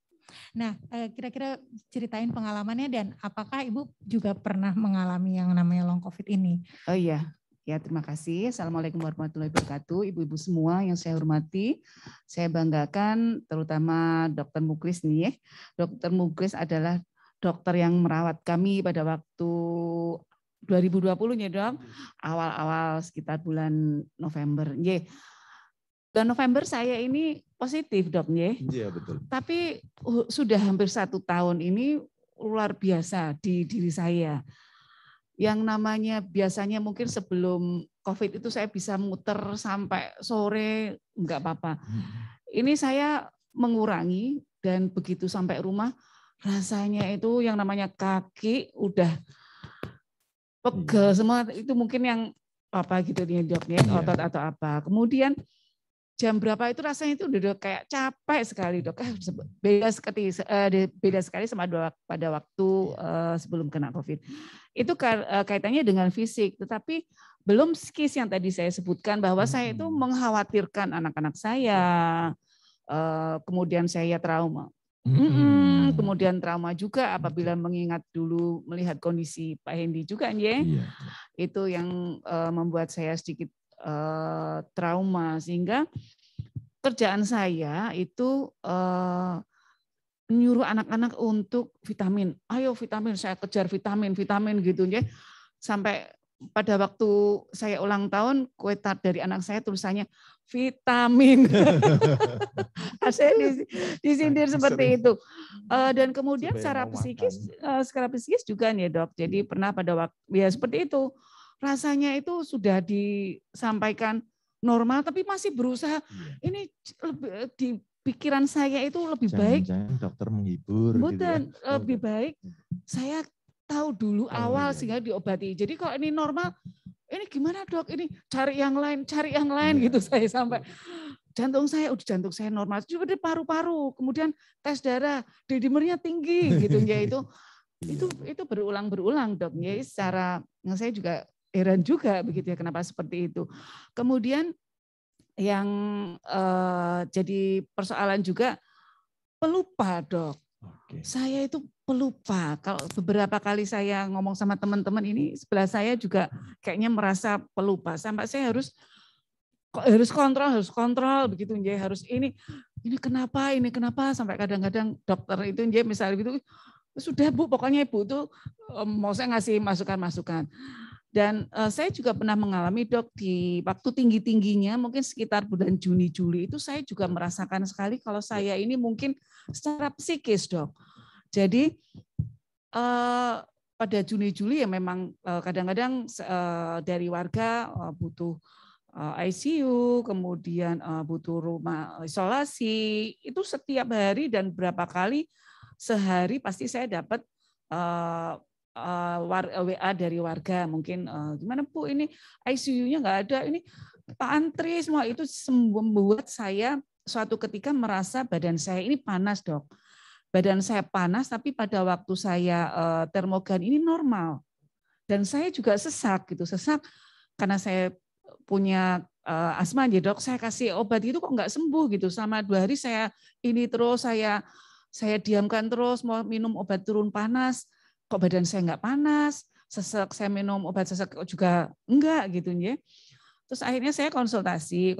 Nah, kira-kira ceritain pengalamannya dan apakah Ibu juga pernah mengalami yang namanya long COVID ini? Oh iya. Ya, terima kasih. Assalamualaikum warahmatullahi wabarakatuh. Ibu-ibu semua yang saya hormati, saya banggakan terutama Dr. Muklis nih ya. Dr. Muklis adalah dokter yang merawat kami pada waktu 2020 ya dok, awal-awal sekitar bulan November. Bulan November saya ini positif dok ya. Iya betul. Tapi sudah hampir 1 tahun ini luar biasa di diri saya. Yang namanya biasanya mungkin sebelum COVID itu saya bisa muter sampai sore, enggak apa-apa. Ini saya mengurangi dan begitu sampai rumah rasanya itu yang namanya kaki udah pegel semua, itu mungkin yang apa gitu nih dok ya, otot atau apa. Kemudian jam berapa itu rasanya itu udah kayak capek sekali dok. Beda sekali sama pada waktu sebelum kena COVID. Itu kaitannya dengan fisik, tetapi belum psikis yang tadi saya sebutkan bahwa saya itu mengkhawatirkan anak-anak saya, kemudian saya trauma. Kemudian trauma juga apabila mengingat dulu melihat kondisi Pak Hendy juga ya. Itu yang membuat saya sedikit trauma, sehingga kerjaan saya itu menyuruh anak-anak untuk vitamin. Ayo vitamin, saya kejar vitamin gitu ya. Sampai pada waktu saya ulang tahun, kue tart dari anak saya tulisannya vitamin. Saya disindir seperti itu. Dan kemudian secara psikis juga nih dok. Jadi pernah pada waktu ya seperti itu. Rasanya itu sudah disampaikan normal, tapi masih berusaha. Ini di pikiran saya itu lebih baik. Jangan dokter menghibur. Bukan, gitu ya. Lebih baik saya tahu dulu awal sehingga diobati. Jadi kalau ini normal, ini gimana dok? Ini cari yang lain gitu saya sampai. Jantung saya normal, juga di paru-paru, kemudian tes darah, D-dimernya tinggi gitu ya itu berulang-berulang dok ya. Secara yang saya juga heran juga begitu ya kenapa seperti itu. Kemudian yang jadi persoalan juga pelupa, Dok. Oke. Saya itu pelupa. Kalau beberapa kali saya ngomong sama teman-teman ini, sebelah saya juga kayaknya merasa pelupa. Sampai saya harus kontrol begitu, harus ini kenapa, sampai kadang-kadang dokter itu misalnya gitu, sudah Bu, pokoknya Ibu itu mau saya ngasih masukan-masukan. Dan saya juga pernah mengalami, Dok, di waktu tinggi-tingginya mungkin sekitar bulan Juni-Juli itu saya juga merasakan sekali kalau saya ini mungkin secara psikis, Dok. Jadi pada Juni-Juli ya memang kadang-kadang dari warga butuh ICU, kemudian butuh rumah isolasi, itu setiap hari dan berapa kali sehari pasti saya dapat WA dari warga, mungkin gimana Bu, ini ICU-nya nggak ada, ini antri semua. Itu membuat saya suatu ketika merasa badan saya ini panas, Dok. Badan saya panas, tapi pada waktu saya termogan ini normal. Dan saya juga sesak karena saya punya asma ya, Dok. Saya kasih obat itu kok nggak sembuh gitu. Selama 2 hari saya ini terus, saya diamkan terus, mau minum obat turun panas, kok badan saya nggak panas, sesek, saya minum obat sesek juga enggak gitu ya. Terus akhirnya saya konsultasi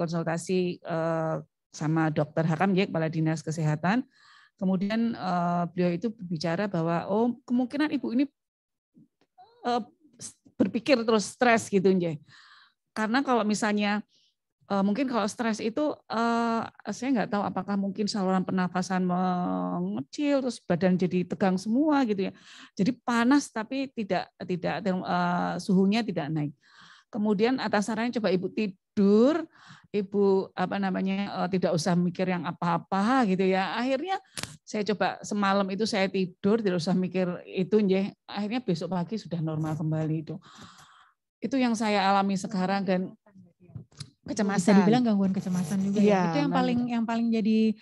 sama Dokter Hakam ya, Kepala Dinas Kesehatan. Kemudian beliau itu berbicara bahwa kemungkinan Ibu ini berpikir terus stres gitu ya. Karena kalau misalnya mungkin kalau stres itu saya nggak tahu apakah mungkin saluran pernafasan mengecil, terus badan jadi tegang semua gitu ya. Jadi panas tapi tidak suhunya tidak naik. Kemudian atas sarannya coba Ibu tidur, Ibu tidak usah mikir yang apa-apa gitu ya. Akhirnya saya coba semalam itu saya tidur, tidak usah mikir itu ya. Akhirnya besok pagi sudah normal kembali itu. Itu yang saya alami sekarang dan kecemasan. Bisa dibilang gangguan kecemasan juga ya. Itu yang paling jadi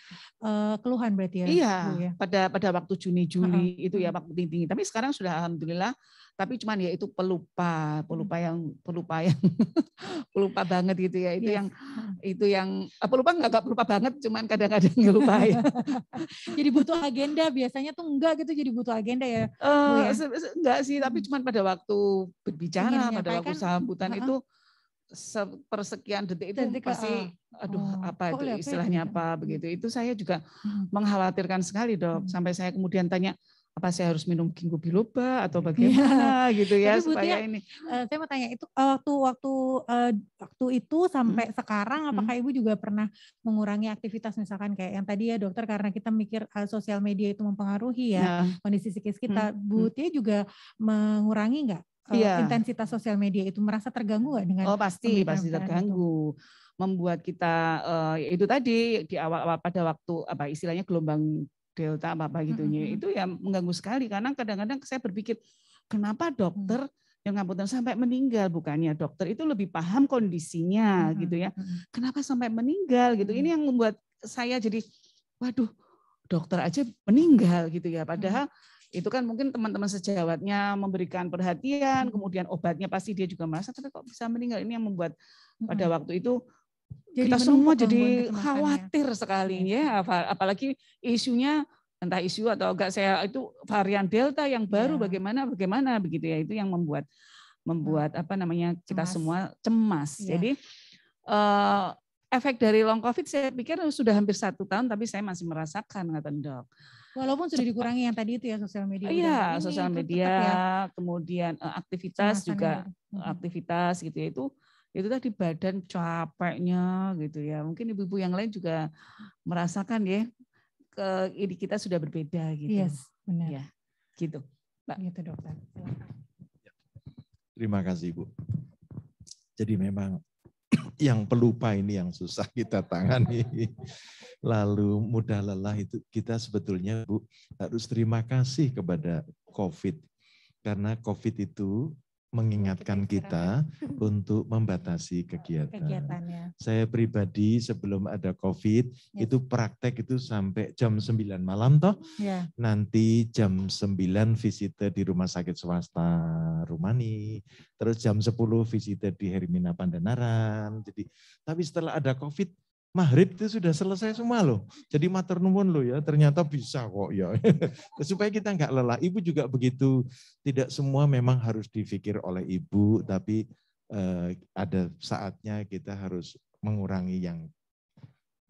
keluhan berarti ya. Iya, Bu, ya? pada waktu Juni-Juli itu ya waktu tinggi. Tapi sekarang sudah alhamdulillah. Tapi cuman ya itu pelupa yang pelupa banget gitu ya. Itu yang pelupa enggak pelupa banget, cuman kadang-kadang lupa ya. Jadi butuh agenda, biasanya tuh enggak gitu, jadi butuh agenda ya. Bu, ya? Enggak sih, tapi cuman pada waktu berbicara, pada waktu sambutan itu sepersekian detik itu pasti apa itu istilahnya apa begitu. Itu saya juga mengkhawatirkan sekali, Dok. Sampai saya kemudian tanya, apa saya harus minum ginkgo biloba atau bagaimana gitu ya. Tapi supaya ini saya mau tanya itu waktu itu sampai sekarang apakah Ibu juga pernah mengurangi aktivitas, misalkan kayak yang tadi ya Dokter, karena kita mikir sosial media itu mempengaruhi ya kondisi psikis kita. Bu Tia juga mengurangi nggak intensitas sosial media itu, merasa terganggu nggak dengan? Pasti terganggu. Membuat kita itu tadi di awal pada waktu istilahnya gelombang Delta apa gitu itu ya mengganggu sekali, karena kadang-kadang saya berpikir kenapa dokter yang ngapunten sampai meninggal, bukannya dokter itu lebih paham kondisinya gitu ya, kenapa sampai meninggal gitu. Ini yang membuat saya jadi waduh, dokter aja meninggal gitu ya, padahal itu kan mungkin teman-teman sejawatnya memberikan perhatian, kemudian obatnya pasti dia juga merasa, tapi kok bisa meninggal. Ini yang membuat pada waktu itu kita semua jadi khawatir sekali ya, apalagi isunya entah isu atau enggak, saya itu varian Delta yang baru bagaimana begitu ya, itu yang membuat kita semua cemas. Jadi efek dari long COVID saya pikir sudah hampir 1 tahun, tapi saya masih merasakan, kata Dok. Walaupun sudah dikurangi yang tadi itu ya, sosial media. Iya, sosial media, kemudian aktivitas juga, aktivitas gitu ya, itu tadi badan capeknya gitu ya. Mungkin ibu-ibu yang lain juga merasakan ya, ini kita sudah berbeda gitu. Yes, benar. Ya, gitu. Mbak. Gitu, Dokter. Terima kasih, Bu. Jadi memang yang pelupa ini yang susah kita tangani. Lalu mudah lelah itu kita sebetulnya, Bu, harus terima kasih kepada COVID. Karena COVID itu mengingatkan kita untuk membatasi kegiatan. Kegiatannya. Saya pribadi sebelum ada COVID Yes. itu praktek itu sampai jam 9 malam toh. Ya. Nanti jam 9 visite di rumah sakit swasta Rumani. Terus jam 10 visite di Hermina Pandanaran. Jadi tapi setelah ada COVID maghrib itu sudah selesai semua loh. Jadi matur nuwun loh ya, ternyata bisa kok ya. Supaya kita nggak lelah. Ibu juga begitu, tidak semua memang harus difikir oleh ibu, tapi ada saatnya kita harus mengurangi yang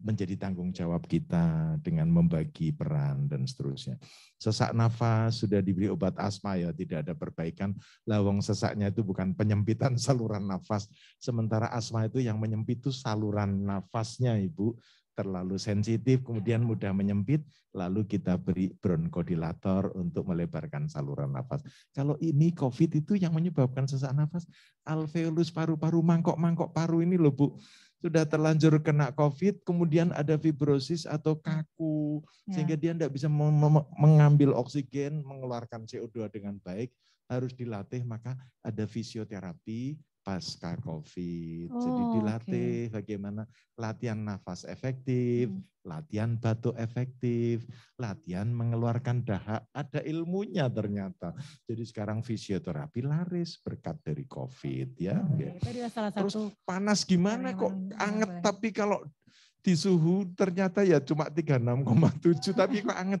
menjadi tanggung jawab kita dengan membagi peran dan seterusnya. Sesak nafas sudah diberi obat asma ya, tidak ada perbaikan. Lawang sesaknya itu bukan penyempitan saluran nafas. Sementara asma itu yang menyempit itu saluran nafasnya Ibu. Terlalu sensitif, kemudian mudah menyempit, lalu kita beri bronkodilator untuk melebarkan saluran nafas. Kalau ini COVID itu yang menyebabkan sesak nafas, alveolus paru-paru, mangkok-mangkok paru ini loh Bu. Sudah terlanjur kena COVID, kemudian ada fibrosis atau kaku, sehingga dia tidak bisa mengambil oksigen, mengeluarkan CO2 dengan baik, harus dilatih, maka ada fisioterapi pasca COVID. Jadi dilatih bagaimana latihan nafas efektif, latihan batuk efektif, latihan mengeluarkan dahak, ada ilmunya ternyata. Jadi sekarang fisioterapi laris berkat dari COVID ya. Itu adalah salah satu. Terus panas gimana kok anget, tapi kalau di suhu ternyata ya cuma 36,7 tapi kok anget.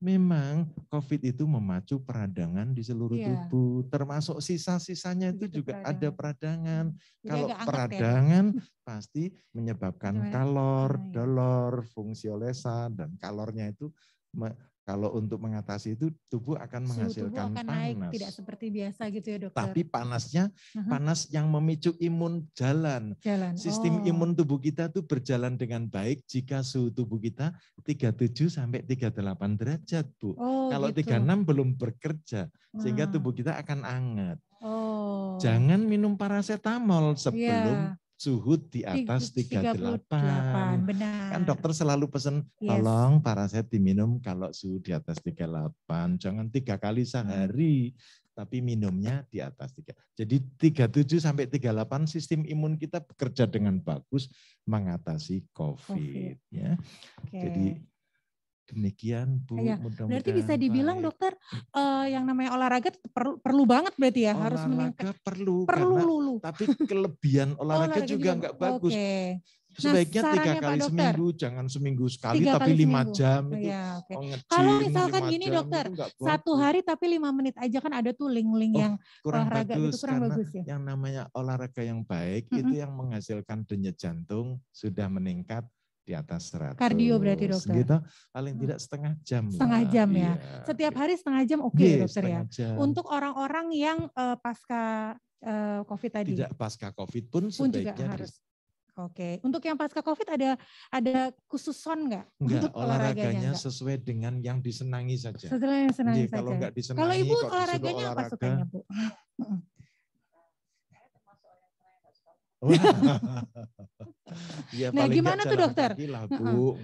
Memang COVID itu memacu peradangan di seluruh tubuh, termasuk sisa-sisanya itu juga ada peradangan. Kalau peradangan pasti menyebabkan kalor, dolor, fungsiolesa, dan kalornya itu kalau untuk mengatasi itu tubuh akan menghasilkan akan panas. Naik, tidak seperti biasa gitu ya dokter. Tapi panasnya panas yang memicu imun jalan. Sistem imun tubuh kita itu berjalan dengan baik jika suhu tubuh kita 37 sampai 38 derajat, Bu. Kalau gitu. 36 belum bekerja sehingga tubuh kita akan hangat. Jangan minum paracetamol sebelum suhu di atas 38. Benar. Kan dokter selalu pesan, tolong paraset diminum kalau suhu di atas 38. Jangan 3 kali sehari, tapi minumnya di atas 3. Jadi 37 sampai 38 sistem imun kita bekerja dengan bagus mengatasi COVID. Ya. Jadi demikian Bu, mudah-mudahan. Berarti bisa dibilang dokter yang namanya olahraga perlu banget berarti ya, olahraga harus meningkat. Perlu Karena, tapi kelebihan olahraga juga enggak bagus. Sebaiknya 3 kali seminggu, jangan seminggu sekali tapi 5 jam itu. Kalau misalkan gini dokter, 1 hari tapi 5 menit aja, kan ada tuh link-link yang kurang olahraga bagus, itu kurang bagus ya. Yang namanya olahraga yang baik itu yang menghasilkan denyut jantung sudah meningkat di atas 100. Kardio berarti dokter. Gitu, paling tidak setengah jam. Setengah jam ya. Setiap hari setengah jam dokter ya. Jam. Untuk orang-orang yang pasca COVID tadi. Tidak pasca COVID pun sebaiknya juga harus. Untuk yang pasca COVID ada khususon nggak? Enggak, olahraganya sesuai dengan yang disenangi saja. Sesuai yang disenangi saja. Kalau nggak disenangi, kalau Ibu olahraganya apa sukanya Bu? Ya, nah gimana tuh dokter? Kaki lah, Bu.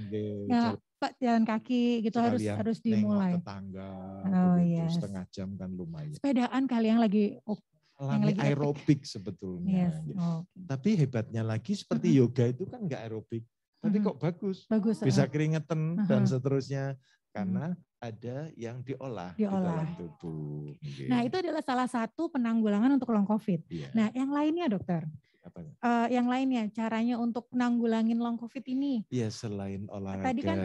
Pak jalan kaki gitu harus dimulai. Tetangga, setengah jam kan lumayan. Sepedaan kali yang lagi aerobik sebetulnya. Tapi hebatnya lagi seperti yoga itu kan enggak aerobik, tapi kok bagus. Bisa keringetan dan seterusnya karena ada yang diolah di dalam tubuh. Nah itu adalah salah satu penanggulangan untuk long COVID. Nah yang lainnya dokter? Yang lainnya caranya untuk menanggulangin long COVID ini? Ya selain olahraga. Tadi kan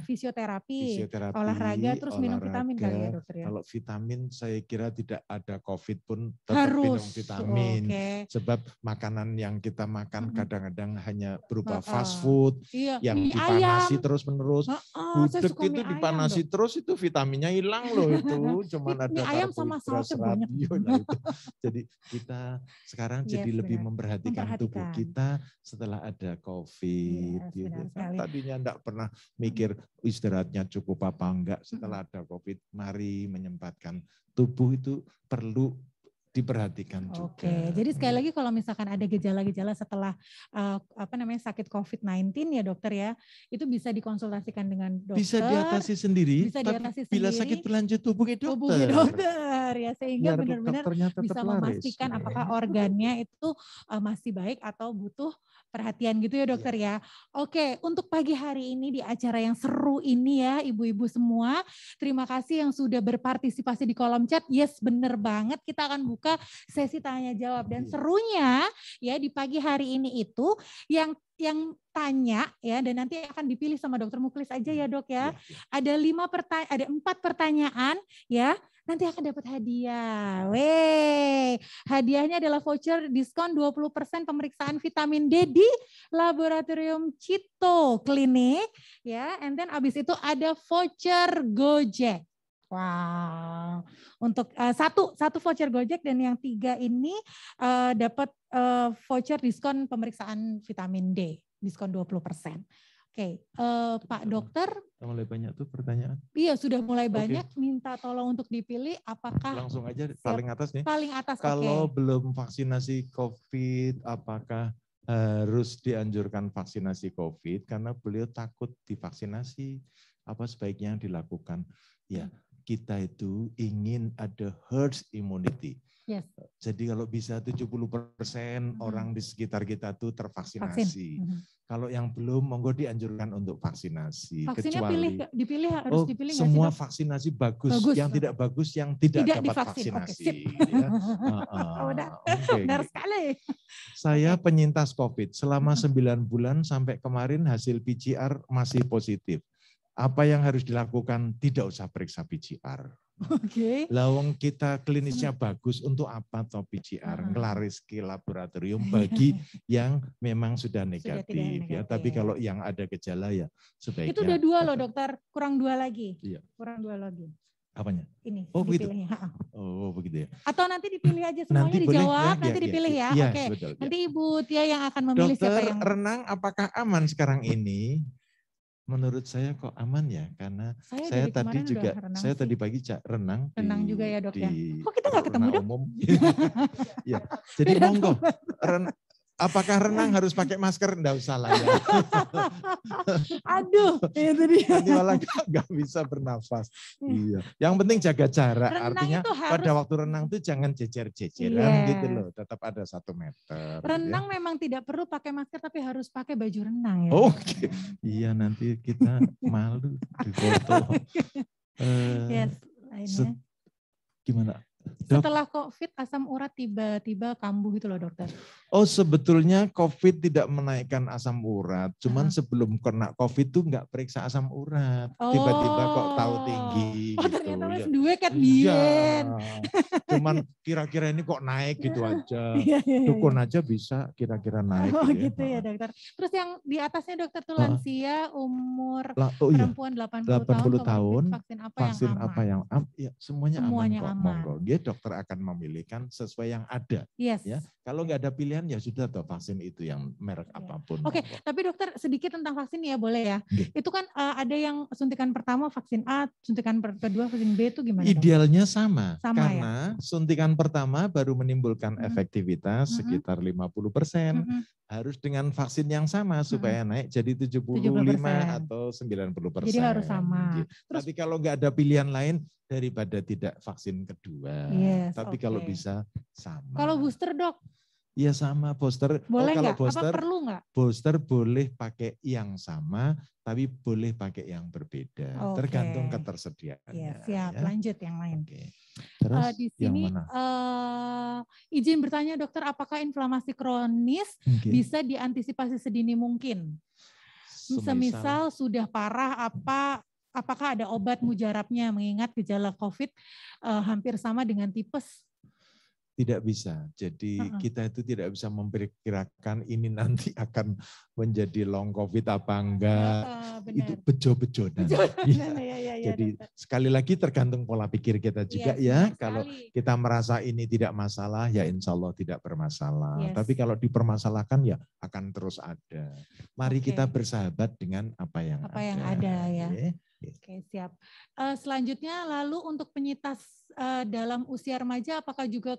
fisioterapi, olahraga, terus minum vitamin kali ya dokter ya? Kalau vitamin saya kira tidak ada COVID pun tetap minum vitamin. Sebab makanan yang kita makan kadang-kadang hanya berupa fast food yang dipanasi terus menerus. Gudeg itu dipanasi terus itu vitaminnya hilang loh itu. Cuman ada ayam sama sausnya banyak. Jadi kita sekarang jadi lebih memperhatikan tubuh kita setelah ada COVID. Tadinya enggak pernah mikir istirahatnya cukup apa enggak. Setelah ada COVID, mari menyempatkan tubuh itu perlu diperhatikan juga. Jadi sekali lagi kalau misalkan ada gejala-gejala setelah sakit COVID-19 ya dokter ya, itu bisa dikonsultasikan dengan dokter. Bisa diatasi sendiri. Bila sakit berlanjut hubungi dokter. dokter ya, sehingga Biar benar-benar dokternya tetap bisa laris. memastikan apakah organnya itu masih baik atau butuh perhatian gitu ya dokter ya. Oke, untuk pagi hari ini di acara yang seru ini ya ibu-ibu semua, terima kasih yang sudah berpartisipasi di kolom chat. Yes, bener banget, kita akan buka sesi tanya jawab dan serunya ya di pagi hari ini itu yang tanya ya, dan nanti akan dipilih sama dokter Muklis aja ya dok ya. Ada 4 pertanyaan ya, nanti akan dapat hadiah. Hadiahnya adalah voucher diskon 20% pemeriksaan vitamin D di Laboratorium Cito Klinik ya. And then abis itu ada voucher Gojek. Wow, untuk satu voucher Gojek dan yang 3 ini dapat voucher diskon pemeriksaan vitamin D, diskon 20%. Oke, Pak Dokter. Mulai banyak tuh pertanyaan. Iya, sudah mulai banyak. Minta tolong untuk dipilih apakah. Langsung aja paling atas nih. Paling atas, Kalau belum vaksinasi COVID, apakah harus dianjurkan vaksinasi COVID? Karena beliau takut divaksinasi. Apa sebaiknya yang dilakukan? Ya, kita itu ingin ada herd immunity. Yes. Jadi kalau bisa 70% orang di sekitar kita tuh tervaksinasi. Kalau yang belum, monggo dianjurkan untuk vaksinasi. Vaksinnya kecuali dipilih harus dipilih nggak semua sih, vaksinasi bagus. Yang tidak bagus, yang tidak dapat divaksin. vaksinasi. Oke, Ya. benar sekali. Saya penyintas COVID selama 9 bulan sampai kemarin hasil PCR masih positif. Apa yang harus dilakukan? Tidak usah periksa PCR. Oke. Lawang kita klinisnya bagus, untuk apa toh PCR? Ngelaris ke laboratorium bagi yang memang sudah negatif. Ya. Tapi kalau yang ada gejala ya sebaiknya. Itu udah 2 loh dokter, kurang 2 lagi. Iya. Kurang 2 lagi. Apanya? Ini. Oh begitu. Oh begitu ya. Atau nanti dipilih aja semuanya, nanti dijawab, boleh, nanti dipilih ya. Iya, Oke. betul, nanti Ibu Tia yang akan memilih Dokter siapa yang. Renang, apakah aman sekarang ini? Menurut saya kok aman ya, karena saya tadi juga, saya tadi pagi renang juga ya dok ya. Kok kita nggak ketemu dok? Umum. Ya, jadi monggo. Apakah renang harus pakai masker? Enggak usah lah ya. Aduh, itu dia. Nanti malah nggak bisa bernafas. Iya. Yang penting jaga jarak. Artinya pada waktu renang tuh jangan jejer-jejeran gitu loh. Tetap ada 1 meter. Renang memang tidak perlu pakai masker, tapi harus pakai baju renang ya. Oke. Iya, nanti kita malu di foto. Gimana? Setelah COVID asam urat tiba-tiba kambuh itu loh dokter. Oh, sebetulnya COVID tidak menaikkan asam urat. Cuman sebelum kena COVID tuh nggak periksa asam urat. Tiba-tiba kok tahu tinggi. Oh, gitu. ternyata mas duwe ket bien. Cuman kira-kira ini kok naik gitu aja. Dukun aja bisa kira-kira naik. Oh gitu ya dokter. Terus yang di atasnya dokter tuh lansia umur perempuan 80 tahun. Vaksin apa yang aman? Ya, semuanya aman kok. Monggo. Dokter akan memilihkan sesuai yang ada. Yes. Ya, kalau nggak ada pilihan ya sudah toh vaksin itu yang merek apapun. Oke, tapi dokter sedikit tentang vaksin ya boleh ya. Itu kan ada yang suntikan pertama vaksin A, suntikan kedua vaksin B itu gimana? Idealnya sama karena ya? suntikan pertama baru menimbulkan efektivitas sekitar 50%. Harus dengan vaksin yang sama supaya naik jadi 75 atau 90%. Jadi harus sama. Terus, tapi kalau nggak ada pilihan lain daripada tidak vaksin kedua. Tapi kalau bisa sama. Kalau booster dok? Iya sama, booster. Boleh kalau nggak? booster, apa perlu nggak? Booster boleh pakai yang sama, tapi boleh pakai yang berbeda. Tergantung ketersediaannya. Iya, siap. Ya. Lanjut yang lain. Terus di sini yang mana? Izin bertanya dokter, apakah inflamasi kronis bisa diantisipasi sedini mungkin? Semisal sudah parah, apakah ada obat mujarabnya, mengingat gejala COVID hampir sama dengan tipes? Tidak bisa. Jadi kita itu tidak bisa memperkirakan ini nanti akan menjadi long COVID apa enggak. Itu bejo-bejo. Jadi sekali lagi tergantung pola pikir kita juga ya. Kalau kita merasa ini tidak masalah ya insya Allah tidak bermasalah. Tapi kalau dipermasalahkan ya akan terus ada. Mari kita bersahabat dengan apa yang ada ya. Oke, siap. Selanjutnya lalu untuk penyintas dalam usia remaja apakah juga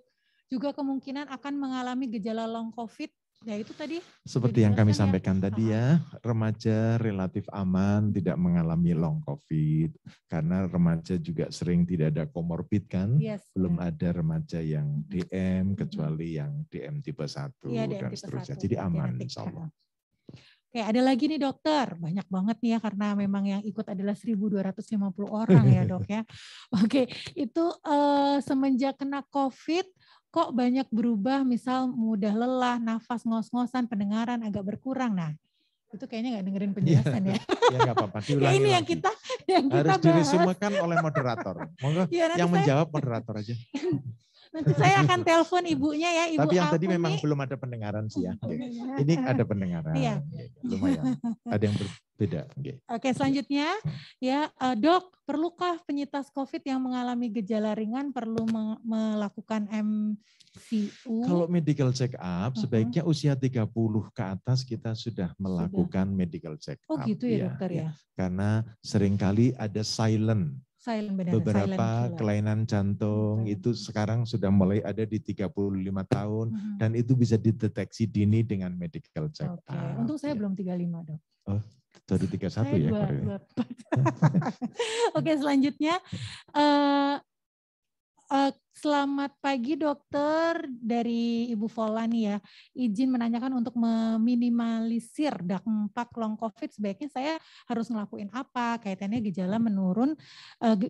kemungkinan akan mengalami gejala long COVID Ya itu tadi. Seperti yang kami dijelaskan ya. sampaikan tadi ya, remaja relatif aman, tidak mengalami long COVID, karena remaja juga sering tidak ada komorbid kan, Yes, belum ya. ada remaja yang DM, kecuali yang DM tipe 1 Iya, DM dan tipe seterusnya. 1, Jadi berarti aman nanti. insya Allah. Oke, ada lagi nih dokter, banyak banget nih ya karena memang yang ikut adalah 1.250 orang ya dok ya. Oke, itu semenjak kena COVID kok banyak berubah, misal mudah lelah, nafas ngos-ngosan, pendengaran agak berkurang. Nah, itu kayaknya nggak dengerin penjelasan ya. Ya nggak apa-apa, Ya diulangi ini lagi. yang kita Harus bahas. diresumekan oleh moderator. Monggo Ya, nanti yang saya- menjawab moderator aja. Nanti saya akan telepon ibunya ya, Ibu Tapi yang tadi Alfuni. memang belum ada pendengaran sih ya. Oh, Oke. iya. Ini ada pendengaran. Iya. Lumayan. Ada yang berbeda. Oke. Oke, selanjutnya ya dok, perlukah penyintas COVID yang mengalami gejala ringan perlu melakukan MCU? Kalau medical check up, sebaiknya usia 30 ke atas kita sudah melakukan medical check up. Oh gitu ya dokter ya. Karena seringkali ada silent. Beberapa kelainan jantung itu sekarang sudah mulai ada di 35 tahun dan itu bisa dideteksi dini dengan medical check up. Oke, untung saya belum 35 dok. Oh, baru 31 saya ya? 24. Oke, selanjutnya selamat pagi dokter, dari Ibu Vola nih ya. Izin menanyakan untuk meminimalisir dampak long COVID sebaiknya saya harus ngelakuin apa? Kaitannya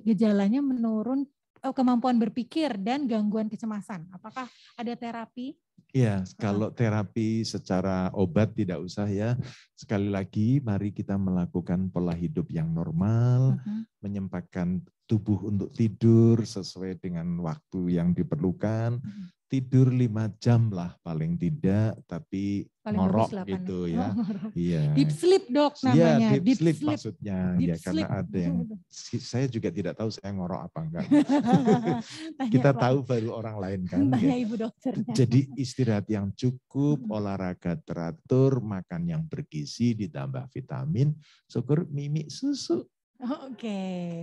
gejalanya menurun kemampuan berpikir dan gangguan kecemasan. Apakah ada terapi? Iya, kalau terapi secara obat tidak usah ya. Sekali lagi mari kita melakukan pola hidup yang normal, menyempatkan tubuh untuk tidur sesuai dengan waktu yang diperlukan. Tidur 5 jam lah paling tidak, tapi paling ngorok gitu ya. Iya. Deep sleep dok namanya. Iya, deep sleep maksudnya. Deep ya karena sleep. ada yang saya juga tidak tahu saya ngorok apa enggak. Kita tahu baru orang lain kan. Tanya ya. ibu dokternya. Jadi istirahat yang cukup, olahraga teratur, makan yang bergizi ditambah vitamin, syukur mimi susu. Oke,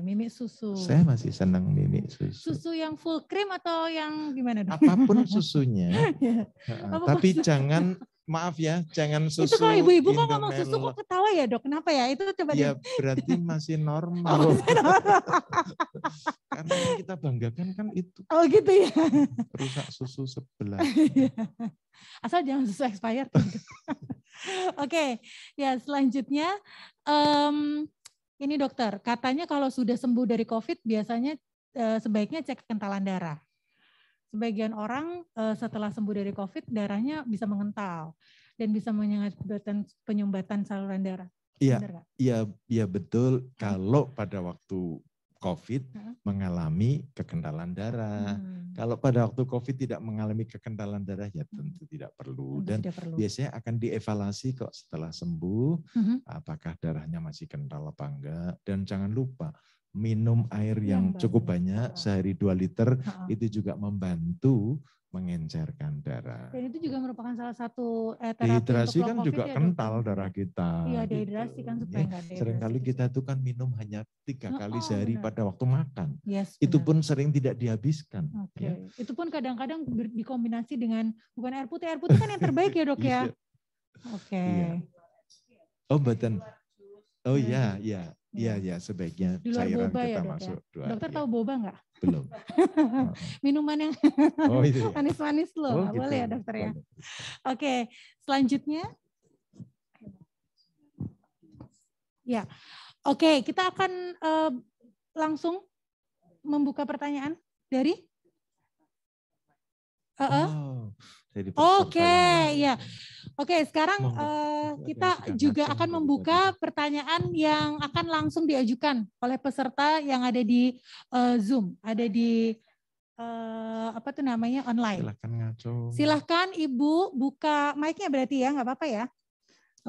mimi susu. Saya masih senang mimi susu. Susu yang full cream atau yang gimana dok? Apapun susunya. Tapi jangan, maaf ya, jangan susu. Itu kalau ibu-ibu kok ngomong susu kok ketawa ya dok? Kenapa ya? Itu coba ya berarti masih normal. Karena yang kita banggakan kan itu. Oh gitu ya. Rusak susu sebelah. Asal jangan susu expired. Oke, ya selanjutnya. Ini dokter, katanya kalau sudah sembuh dari COVID biasanya sebaiknya cek kekentalan darah. Sebagian orang setelah sembuh dari COVID darahnya bisa mengental dan bisa menyebabkan penyumbatan saluran darah. Iya betul. Kalau pada waktu COVID mengalami kekentalan darah. Kalau pada waktu COVID tidak mengalami kekentalan darah ya tentu tidak perlu. Dan biasanya akan dievaluasi kok setelah sembuh apakah darahnya masih kental apa enggak. Dan jangan lupa minum air yang cukup banyak, sehari 2 liter itu juga membantu mengencerkan darah. Dan itu juga merupakan salah satu terapi dehidrasi untuk kan long juga COVID kental ya, darah kita. Iya dehidrasi kan supaya enggak dehidrasi. Seringkali kita itu kan minum hanya 3 kali sehari pada waktu makan. Yes, itu pun sering tidak dihabiskan. Oke. Ya. Itu pun kadang-kadang dikombinasi dengan bukan air putih. Air putih kan yang terbaik ya dok ya. Oke. Iya. Oh betul. Oh iya, sebaiknya cairan kita masuk. Dokter tahu boba enggak? Belum. Minuman yang manis-manis loh, nggak boleh ya dokter ya. Oke, selanjutnya. Ya, oke, kita akan langsung membuka pertanyaan dari. Oke, ya. Oke, sekarang kita juga akan membuka pertanyaan yang akan langsung diajukan oleh peserta yang ada di Zoom, ada di online. Silakan ngaco. Silahkan Ibu buka mic-nya berarti ya, nggak apa-apa ya.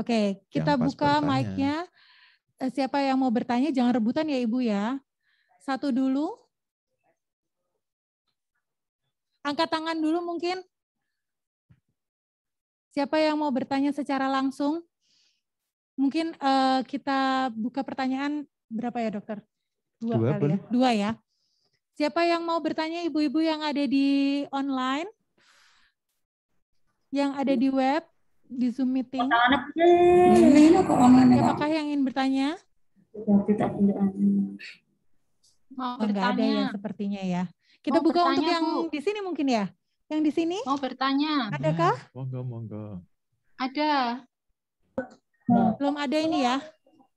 Oke, kita buka mic-nya. Siapa yang mau bertanya jangan rebutan ya Ibu ya. Satu dulu. Angkat tangan dulu mungkin. Siapa yang mau bertanya secara langsung? Mungkin kita buka pertanyaan berapa ya dokter? 2 kali ya? 2 ya. Siapa yang mau bertanya ibu-ibu yang ada di online? Yang ada di web? di Zoom meeting? Apakah yang ingin bertanya? Mau Enggak ada ya bertanya. sepertinya ya. Kita Mau buka untuk bertanya, yang Bu. di sini mungkin ya. Yang di sini Mau bertanya. adakah? Monggo. Ada. Belum ada ini ya.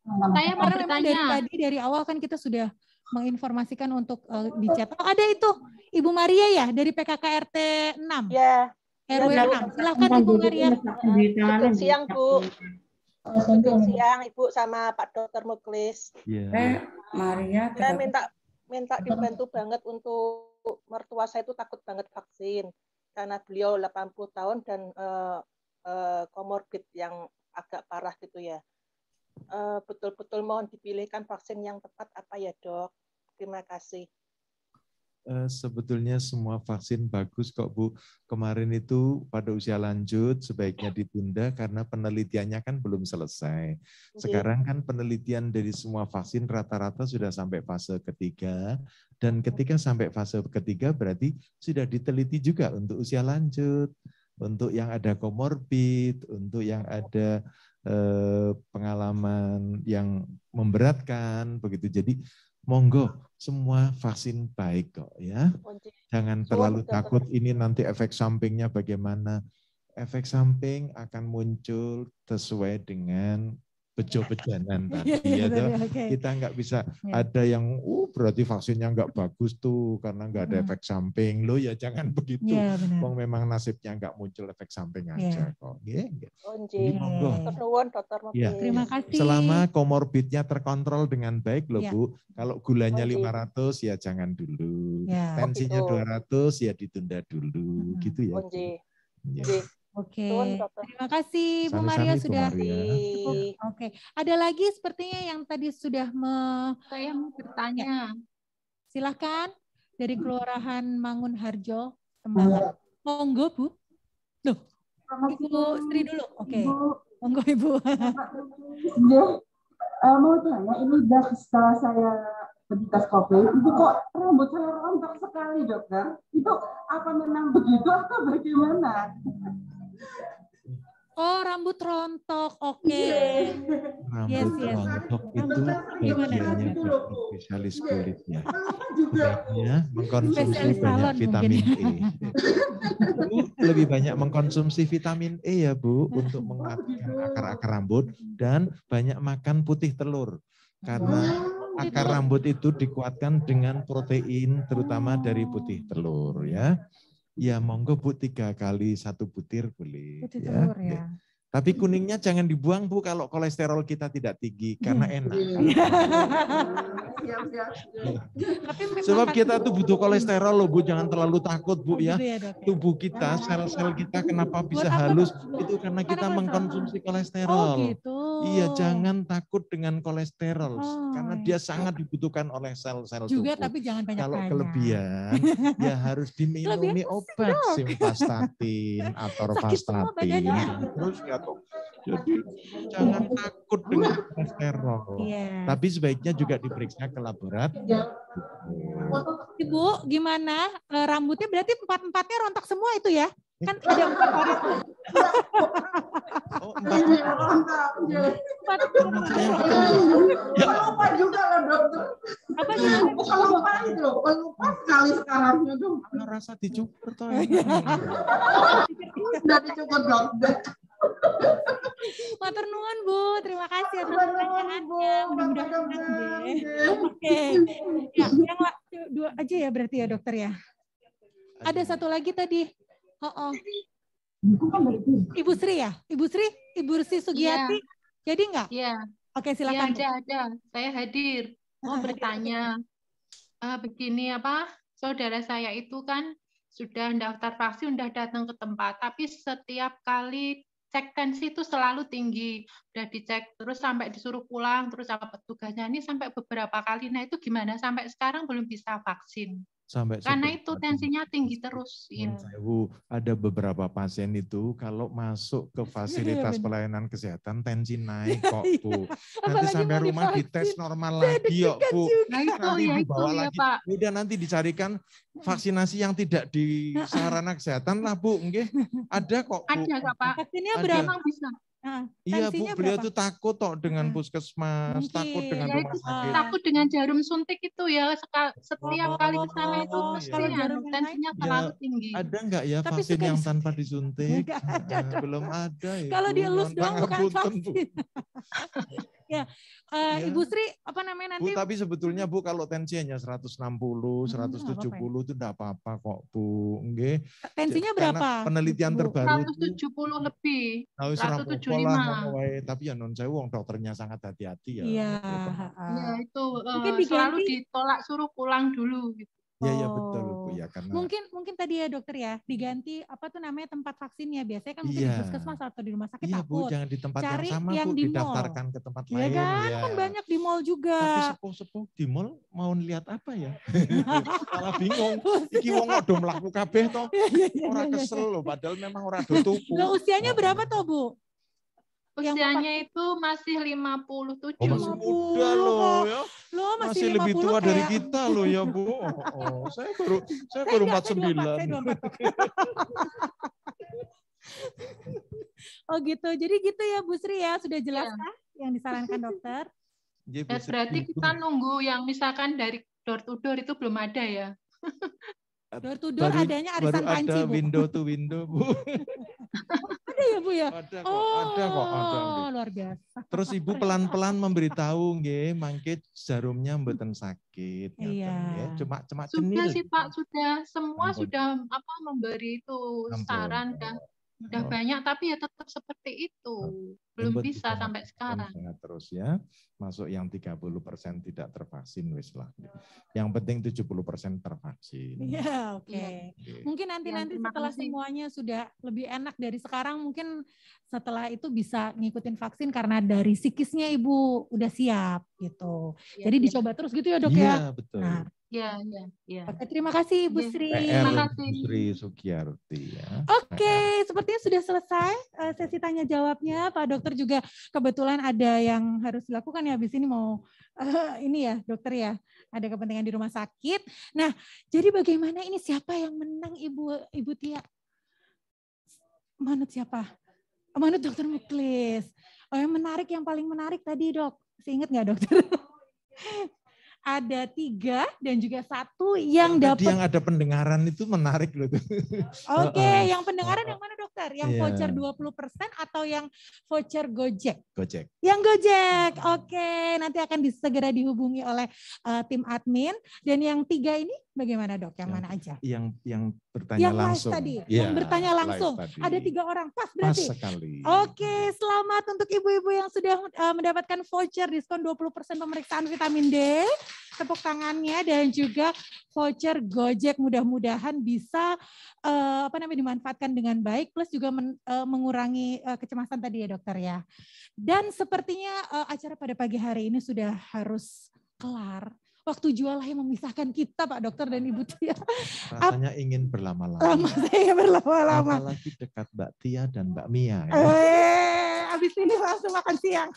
Saya mau Karena memang dari bertanya. tadi dari awal kan kita sudah menginformasikan untuk di chat. Oh, ada itu Ibu Maria ya dari PKK RT 6. Ya, RW ya, Bu. 6. Silakan Ibu Maria. Sugeng siang, Bu. Sugeng siang, Ibu sama Pak Dr. Muklis. Iya. Maria Saya minta dibantu banget untuk mertua saya itu takut banget vaksin karena beliau 80 tahun dan komorbid yang agak parah gitu ya. Betul-betul mohon dipilihkan vaksin yang tepat apa ya, Dok? Terima kasih. Sebetulnya semua vaksin bagus kok, Bu. Kemarin itu pada usia lanjut sebaiknya ditunda karena penelitiannya kan belum selesai. Sekarang kan penelitian dari semua vaksin rata-rata sudah sampai fase ketiga, dan ketika sampai fase ketiga berarti sudah diteliti juga untuk usia lanjut, untuk yang ada komorbid, untuk yang ada pengalaman yang memberatkan, begitu. Jadi monggo, semua vaksin baik kok ya. Jangan terlalu takut ini nanti efek sampingnya bagaimana. Efek samping akan muncul sesuai dengan bejo-bejanan tadi ya. Kita nggak bisa ada yang berarti vaksinnya nggak bagus tuh karena nggak ada efek samping. Loh ya jangan begitu. Wong memang nasibnya nggak muncul efek samping aja kok. Jadi monggo. Ya. Terima kasih. Selama komorbidnya terkontrol dengan baik loh Bu. Kalau gulanya 500 ya jangan dulu. Tensinya 200 ya ditunda dulu. Gitu ya. Oke, terima kasih Bu Maria sudah cukup. Oke, ada lagi sepertinya yang tadi sudah Saya mau bertanya. Silahkan dari Kelurahan Mangunharjo, Tembalang. Monggo Bu. Loh, Ibu Sri dulu. Oke. Monggo Ibu. Mau tanya, ini setelah saya penyintas COVID, itu kok rambut saya rontok sekali, Dokter. Itu apa memang begitu atau bagaimana? Oh, rambut rontok. Oke. Rambut rontok itu bagiannya dokter spesialis kulit ya. Sebaiknya mengkonsumsi banyak vitamin E. Bu, lebih banyak mengkonsumsi vitamin E ya Bu untuk menguatkan akar-akar rambut dan banyak makan putih telur. Karena akar rambut itu dikuatkan dengan protein terutama dari putih telur ya. Ya monggo Bu 3 kali 1 butir boleh. Putih telur ya. Tapi kuningnya jangan dibuang Bu kalau kolesterol kita tidak tinggi karena enak. Sebab kita tuh butuh kolesterol loh Bu, jangan terlalu takut Bu ya. Tubuh kita, sel-sel kita kenapa bisa halus itu karena kita mengkonsumsi kolesterol. Iya, jangan takut dengan kolesterol karena dia sangat dibutuhkan oleh sel-sel tubuh. Juga tapi jangan banyak. Kalau kelebihan ya harus diminumi obat simvastatin atau orvastatin. Terus ya toh. Jadi jangan takut dengan kolesterol. Tapi sebaiknya juga diperiksa ke laboratorium. Ibu, gimana? Rambutnya berarti 4-4-nya rontok semua itu ya? Kan ada 4 orang. Oh, 4 lupa juga loh Dokter. Apa sih? Lupa sekali sekarang. Rasa dicukur toh. Udah dicukur Dokter. Matur nuwun Bu, terima kasih atas pertanyaannya. Mudah-mudahan deh. Oke. Ya, yang dua aja ya berarti ya Dokter ya. Ada satu lagi tadi. Ibu Sri ya? Ibu Sri Sugiyati. Jadi enggak? Iya. Oke, silakan. Iya, ada. Saya hadir. Mau bertanya. Begini saudara saya itu kan sudah daftar vaksin, sudah datang ke tempat, tapi setiap kali cek tensi itu selalu tinggi. Udah dicek terus sampai disuruh pulang, terus apa petugasnya ini sampai beberapa kali. Nah itu gimana? Sampai sekarang belum bisa vaksin. Sampai Karena seberapa itu tensinya tinggi terus. Nun Ya. sewu, ada beberapa pasien itu kalau masuk ke fasilitas benar. pelayanan kesehatan tensi naik kok Iya. Bu. Nanti Apalagi sampai mau rumah divaksin. dites normal Saya lagi yuk deg-degan Bu. juga. Nah itu Nanti ya Ibu itu bawa ya lagi. Pak. Udah nanti dicarikan vaksinasi yang tidak di sarana kesehatan lah Bu. Nggih. Ada kok Bu. Ada Kak Pak. Vaksinnya Ada. berapa? Memang bisa. Iya Bu, Tensinya beliau berapa? tuh takut kok dengan puskesmas, takut Mungkin. dengan Ya rumah itu sakit. takut dengan jarum suntik itu ya. Setiap kali ke sana itu Oh, pasti kalau ya. jarumnya naik, tensinya Ya, terlalu tinggi. ada nggak ya Tapi vaksin suka yang disuntik. tanpa disuntik? Nggak ada, Dok. Belum ada ya. Kalau dielus doang bukan Bu. vaksin. Ya, Ya. Ibu Sri, apa namanya Bu, nanti? tapi sebetulnya Bu kalau tensi hanya 160, nggak 170 apa-apa itu enggak apa-apa kok Bu. Nggih. Tensinya Karena berapa? penelitian Bu? terbaru 170 lebih. tahu 175. tapi ya non sewu wong dokternya sangat hati-hati ya. Iya. Ya itu Mungkin selalu diganti. ditolak suruh pulang dulu gitu. Iya ya betul Bu ya karena Mungkin tadi ya dokter ya diganti apa tuh namanya tempat vaksinnya, biasanya kan mungkin Iya. di puskesmas atau di rumah sakit iya Bu, takut. jangan di tempat Cari yang sama yang Bu, di mall. didaftarkan ke tempat Iya lain kan, ya. kan banyak di mall juga. Tapi sepuh-sepuh di mall mau lihat apa ya? Malah bingung. Iki wong kok do mlaku kabeh to. Ora kesel loh, padahal memang ora do tuku. Nah, usianya berapa tuh Bu? Usianya itu masih 57. Oh, masih muda loh ya. Loh, Masih 50 lebih tua dari kayak- kita loh ya Bu. Oh, saya baru 49. Saya 24. Oh gitu, jadi gitu ya Bu Sri ya, sudah jelas Iya. kah yang disarankan dokter? Ya, Ya, berarti kita nunggu yang misalkan dari door to door itu belum ada ya. Door to door adanya arisan baru panci ada Bu. window to window Bu. Ada ya Bu ya? Ada kok. Oh, luar biasa. Terus Ibu pelan-pelan memberitahu nggih, mangke jarumnya mboten sakit. ngoten, Iya. nggih. Cuma Sudah cenil. sih Pak, semua Ampun. sudah memberi itu Ampun. saran udah Oh. banyak tapi ya tetap seperti itu. Belum Ampun, bisa sehat, sampai sekarang. sehat terus ya. Masuk yang 30% tidak tervaksin wis lah. Yang penting 70% tervaksin. Iya, oke. Oke. Mungkin nanti terima setelah kasih. semuanya sudah lebih enak dari sekarang, mungkin setelah itu bisa ngikutin vaksin karena dari psikisnya Ibu udah siap gitu. Ya, Jadi ya. dicoba terus gitu ya Dok ya. Iya, betul. Nah, Ya. oke, terima kasih Ibu Iya. Sri. PR Terima kasih. Sri Sugiyarti ya. Oke, sepertinya sudah selesai sesi tanya jawabnya. Pak Dokter juga kebetulan ada yang harus dilakukan ya habis ini mau ini ya Dokter ya, ada kepentingan di rumah sakit. Nah, jadi bagaimana ini siapa yang menang Ibu Tia? Manut siapa? Manut Dokter Muklis. Oh, yang paling menarik tadi Dok. Masih ingat nggak Dokter? Ada 3 dan juga 1 yang Tadi dapat. yang ada pendengaran itu menarik loh tuh. Oke, yang pendengaran yang mana Dokter? Yang Iya. voucher 20% atau yang voucher Gojek? Gojek. Yang Gojek. Oke, nanti akan segera dihubungi oleh tim admin. Dan yang 3 ini bagaimana Dok? Yang mana aja? Yang bertanya Yang live langsung. tadi, Iya, yang bertanya live langsung. tadi. Ada 3 orang, pas Pas berarti. sekali. Oke, selamat untuk ibu-ibu yang sudah mendapatkan voucher diskon 20% pemeriksaan vitamin D. Tepuk tangannya dan juga voucher Gojek mudah-mudahan bisa dimanfaatkan dengan baik plus juga mengurangi kecemasan tadi ya Dokter ya. Dan sepertinya acara pada pagi hari ini sudah harus kelar. Waktu jual yang memisahkan kita Pak Dokter dan Ibu Tia. Rasanya ingin berlama-lama. Saya berlama-lama. Apalagi dekat Mbak Tia dan Mbak Mia. Ya. Habis ini langsung makan siang.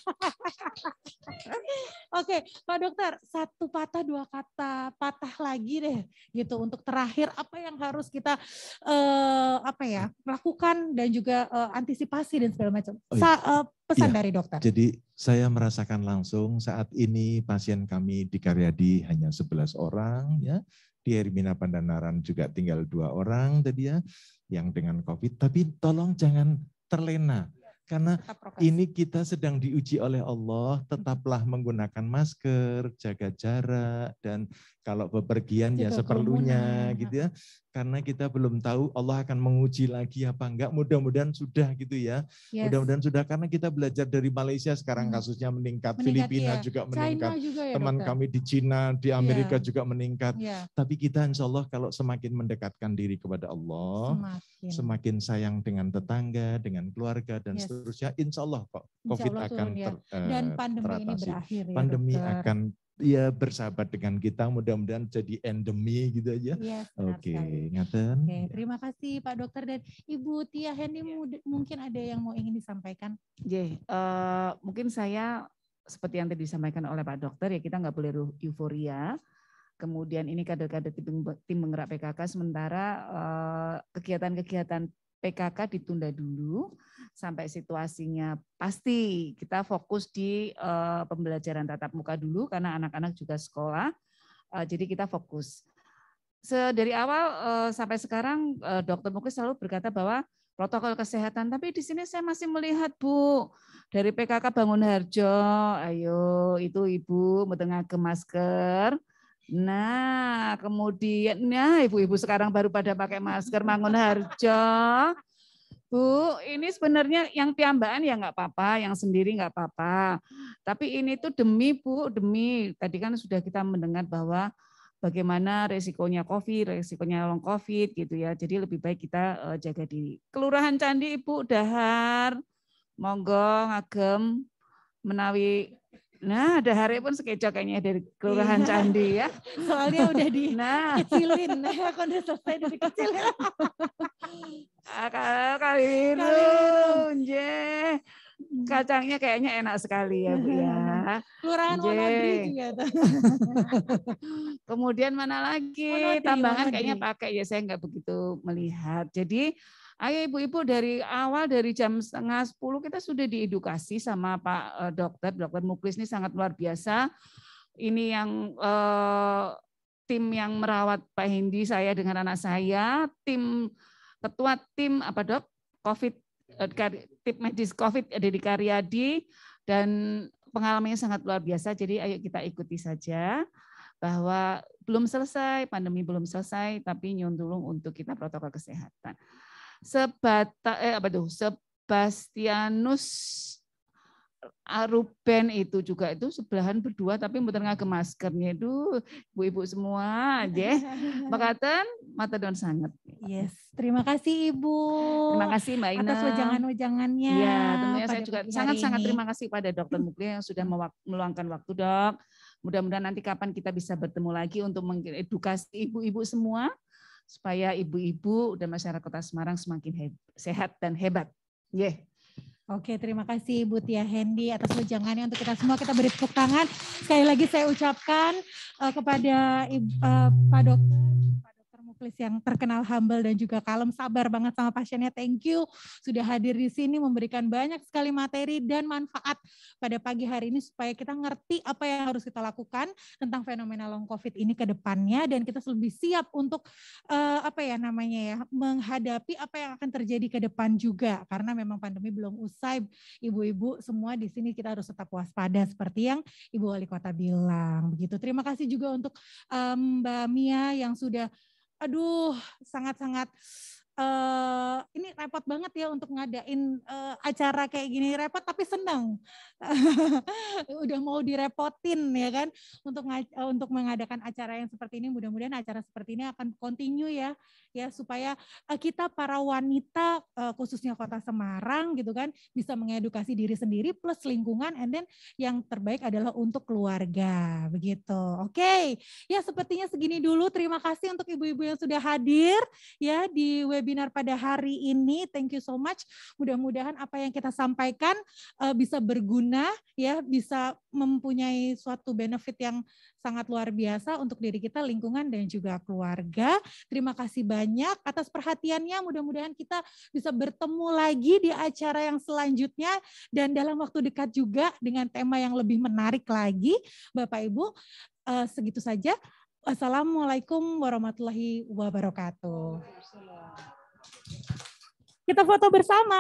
Oke, Pak Dokter, 1 patah 2 kata patah lagi deh, gitu untuk terakhir apa yang harus kita lakukan dan juga antisipasi dan segala macam. Oh, iya. Pesan Iya. dari dokter. Jadi saya merasakan langsung saat ini pasien kami di Karyadi hanya 11 orang ya. Di Hermina Pandanaran juga tinggal 2 orang tadi ya yang dengan COVID. Tapi tolong jangan terlena. Karena ini kita sedang diuji oleh Allah, tetaplah menggunakan masker, jaga jarak, dan kalau bepergian ya seperlunya gitu ya. Karena kita belum tahu Allah akan menguji lagi apa enggak, mudah-mudahan sudah gitu ya. Yes. Mudah-mudahan sudah, karena kita belajar dari Malaysia sekarang kasusnya meningkat, Filipina ya. juga China meningkat, juga ya, teman dokter. kami di Cina, di Amerika juga meningkat. Ya. Tapi kita insya Allah kalau semakin mendekatkan diri kepada Allah, semakin sayang dengan tetangga, dengan keluarga, dan seterusnya, insya Allah kok COVID akan dan pandemi ini berakhir ya, pandemi dokter. akan ya bersahabat dengan kita, mudah-mudahan jadi endemi gitu aja. Iya, benar Oke, sekali. ngaten. Oke, terima kasih Pak Dokter dan Ibu Tia Hendy, mungkin ada yang mau ingin disampaikan. Mungkin saya seperti yang tadi disampaikan oleh Pak Dokter, ya kita nggak boleh euforia. Kemudian ini kader-kader tim penggerak PKK, sementara kegiatan-kegiatan PKK ditunda dulu sampai situasinya pasti. Kita fokus di pembelajaran tatap muka dulu karena anak-anak juga sekolah. Jadi kita fokus. Dari awal sampai sekarang Dokter Muklis selalu berkata bahwa protokol kesehatan, tapi di sini saya masih melihat Bu dari PKK Bangun Harjo, ayo itu Ibu ke masker. Nah, kemudian ibu-ibu sekarang baru pada pakai masker Bangun Harjo. Bu, ini sebenarnya yang piambaan ya nggak apa-apa, yang sendiri nggak apa-apa. Tapi ini tuh demi Bu, demi tadi kan sudah kita mendengar bahwa bagaimana resikonya COVID, resikonya long COVID gitu ya. Jadi lebih baik kita jaga diri. Kelurahan Candi Ibu Dahar, monggo ngagem menawi. Nah, Dahar pun sekejo kayaknya dari Kelurahan Candi ya. Soalnya udah dikecilin, aku udah selesai dari kecilin. Kaliru, kacangnya kayaknya enak sekali ya Bu ya. Kelurahan Wonodri juga tuh. Kemudian mana lagi? Tambangan kayaknya pakai ya, saya nggak begitu melihat. Jadi ayo ibu-ibu dari awal dari jam 9:30 kita sudah diedukasi sama Pak Dokter Muklis ini sangat luar biasa. Ini yang tim yang merawat Pak Hendy, saya dengan anak saya, ketua tim apa Dok? COVID, tim medis COVID Dedi Karyadi, dan pengalamannya sangat luar biasa. Jadi ayo kita ikuti saja bahwa belum selesai, pandemi belum selesai, tapi nyuntulung untuk kita protokol kesehatan. Sebastianus Ruben itu juga itu sebelahan berdua tapi muter ngagem maskernya itu ibu-ibu semua aja. Makatan mata don sangat. Yes, terima kasih Ibu. Terima kasih Mbak Ina. Atas wejangan-wejangannya. Iya, tentunya saya juga sangat-sangat terima kasih pada Dokter Muklis yang sudah meluangkan waktu, Dok. Mudah-mudahan nanti kapan kita bisa bertemu lagi untuk mengedukasi ibu-ibu semua supaya ibu-ibu dan masyarakat Kota Semarang semakin sehat dan hebat. Oke, terima kasih Ibu Tia Hendy atas wejangannya untuk kita semua. Kita beri tepuk tangan. Sekali lagi saya ucapkan kepada Pak Dokter Muklis yang terkenal humble dan juga kalem, sabar banget sama pasiennya. Thank you sudah hadir di sini memberikan banyak sekali materi dan manfaat pada pagi hari ini supaya kita ngerti apa yang harus kita lakukan tentang fenomena long COVID ini ke depannya dan kita lebih siap untuk menghadapi apa yang akan terjadi ke depan juga karena memang pandemi belum usai. Ibu-ibu semua di sini kita harus tetap waspada seperti yang Ibu Wali Kota bilang. Begitu. Terima kasih juga untuk Mbak Mia yang sudah sangat-sangat ini repot banget ya untuk ngadain acara kayak gini, repot tapi senang. Udah mau direpotin ya kan untuk mengadakan acara yang seperti ini. Mudah-mudahan acara seperti ini akan continue ya supaya kita para wanita khususnya Kota Semarang gitu kan bisa mengedukasi diri sendiri plus lingkungan, and then yang terbaik adalah untuk keluarga begitu. Oke. Ya sepertinya segini dulu. Terima kasih untuk ibu-ibu yang sudah hadir ya di webinar pada hari ini. Thank you so much. Mudah-mudahan apa yang kita sampaikan bisa berguna ya, bisa mempunyai suatu benefit yang sangat luar biasa untuk diri kita, lingkungan dan juga keluarga. Terima kasih banyak atas perhatiannya. Mudah-mudahan kita bisa bertemu lagi di acara yang selanjutnya dan dalam waktu dekat juga dengan tema yang lebih menarik lagi. Bapak Ibu, segitu saja. Assalamualaikum warahmatullahi wabarakatuh. Kita foto bersama.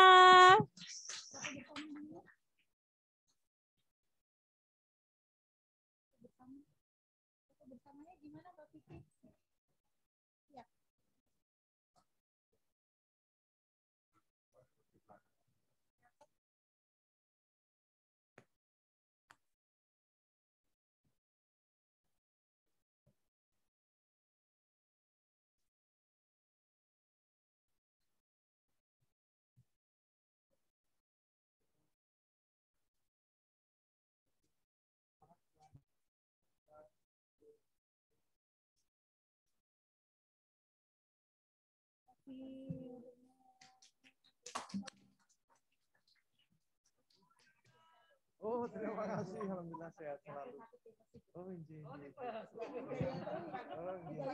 Bersamanya gimana Mbak Vicky? Ya. Oh, terima kasih. Alhamdulillah sehat selalu. Oh, injil. Oh, iya.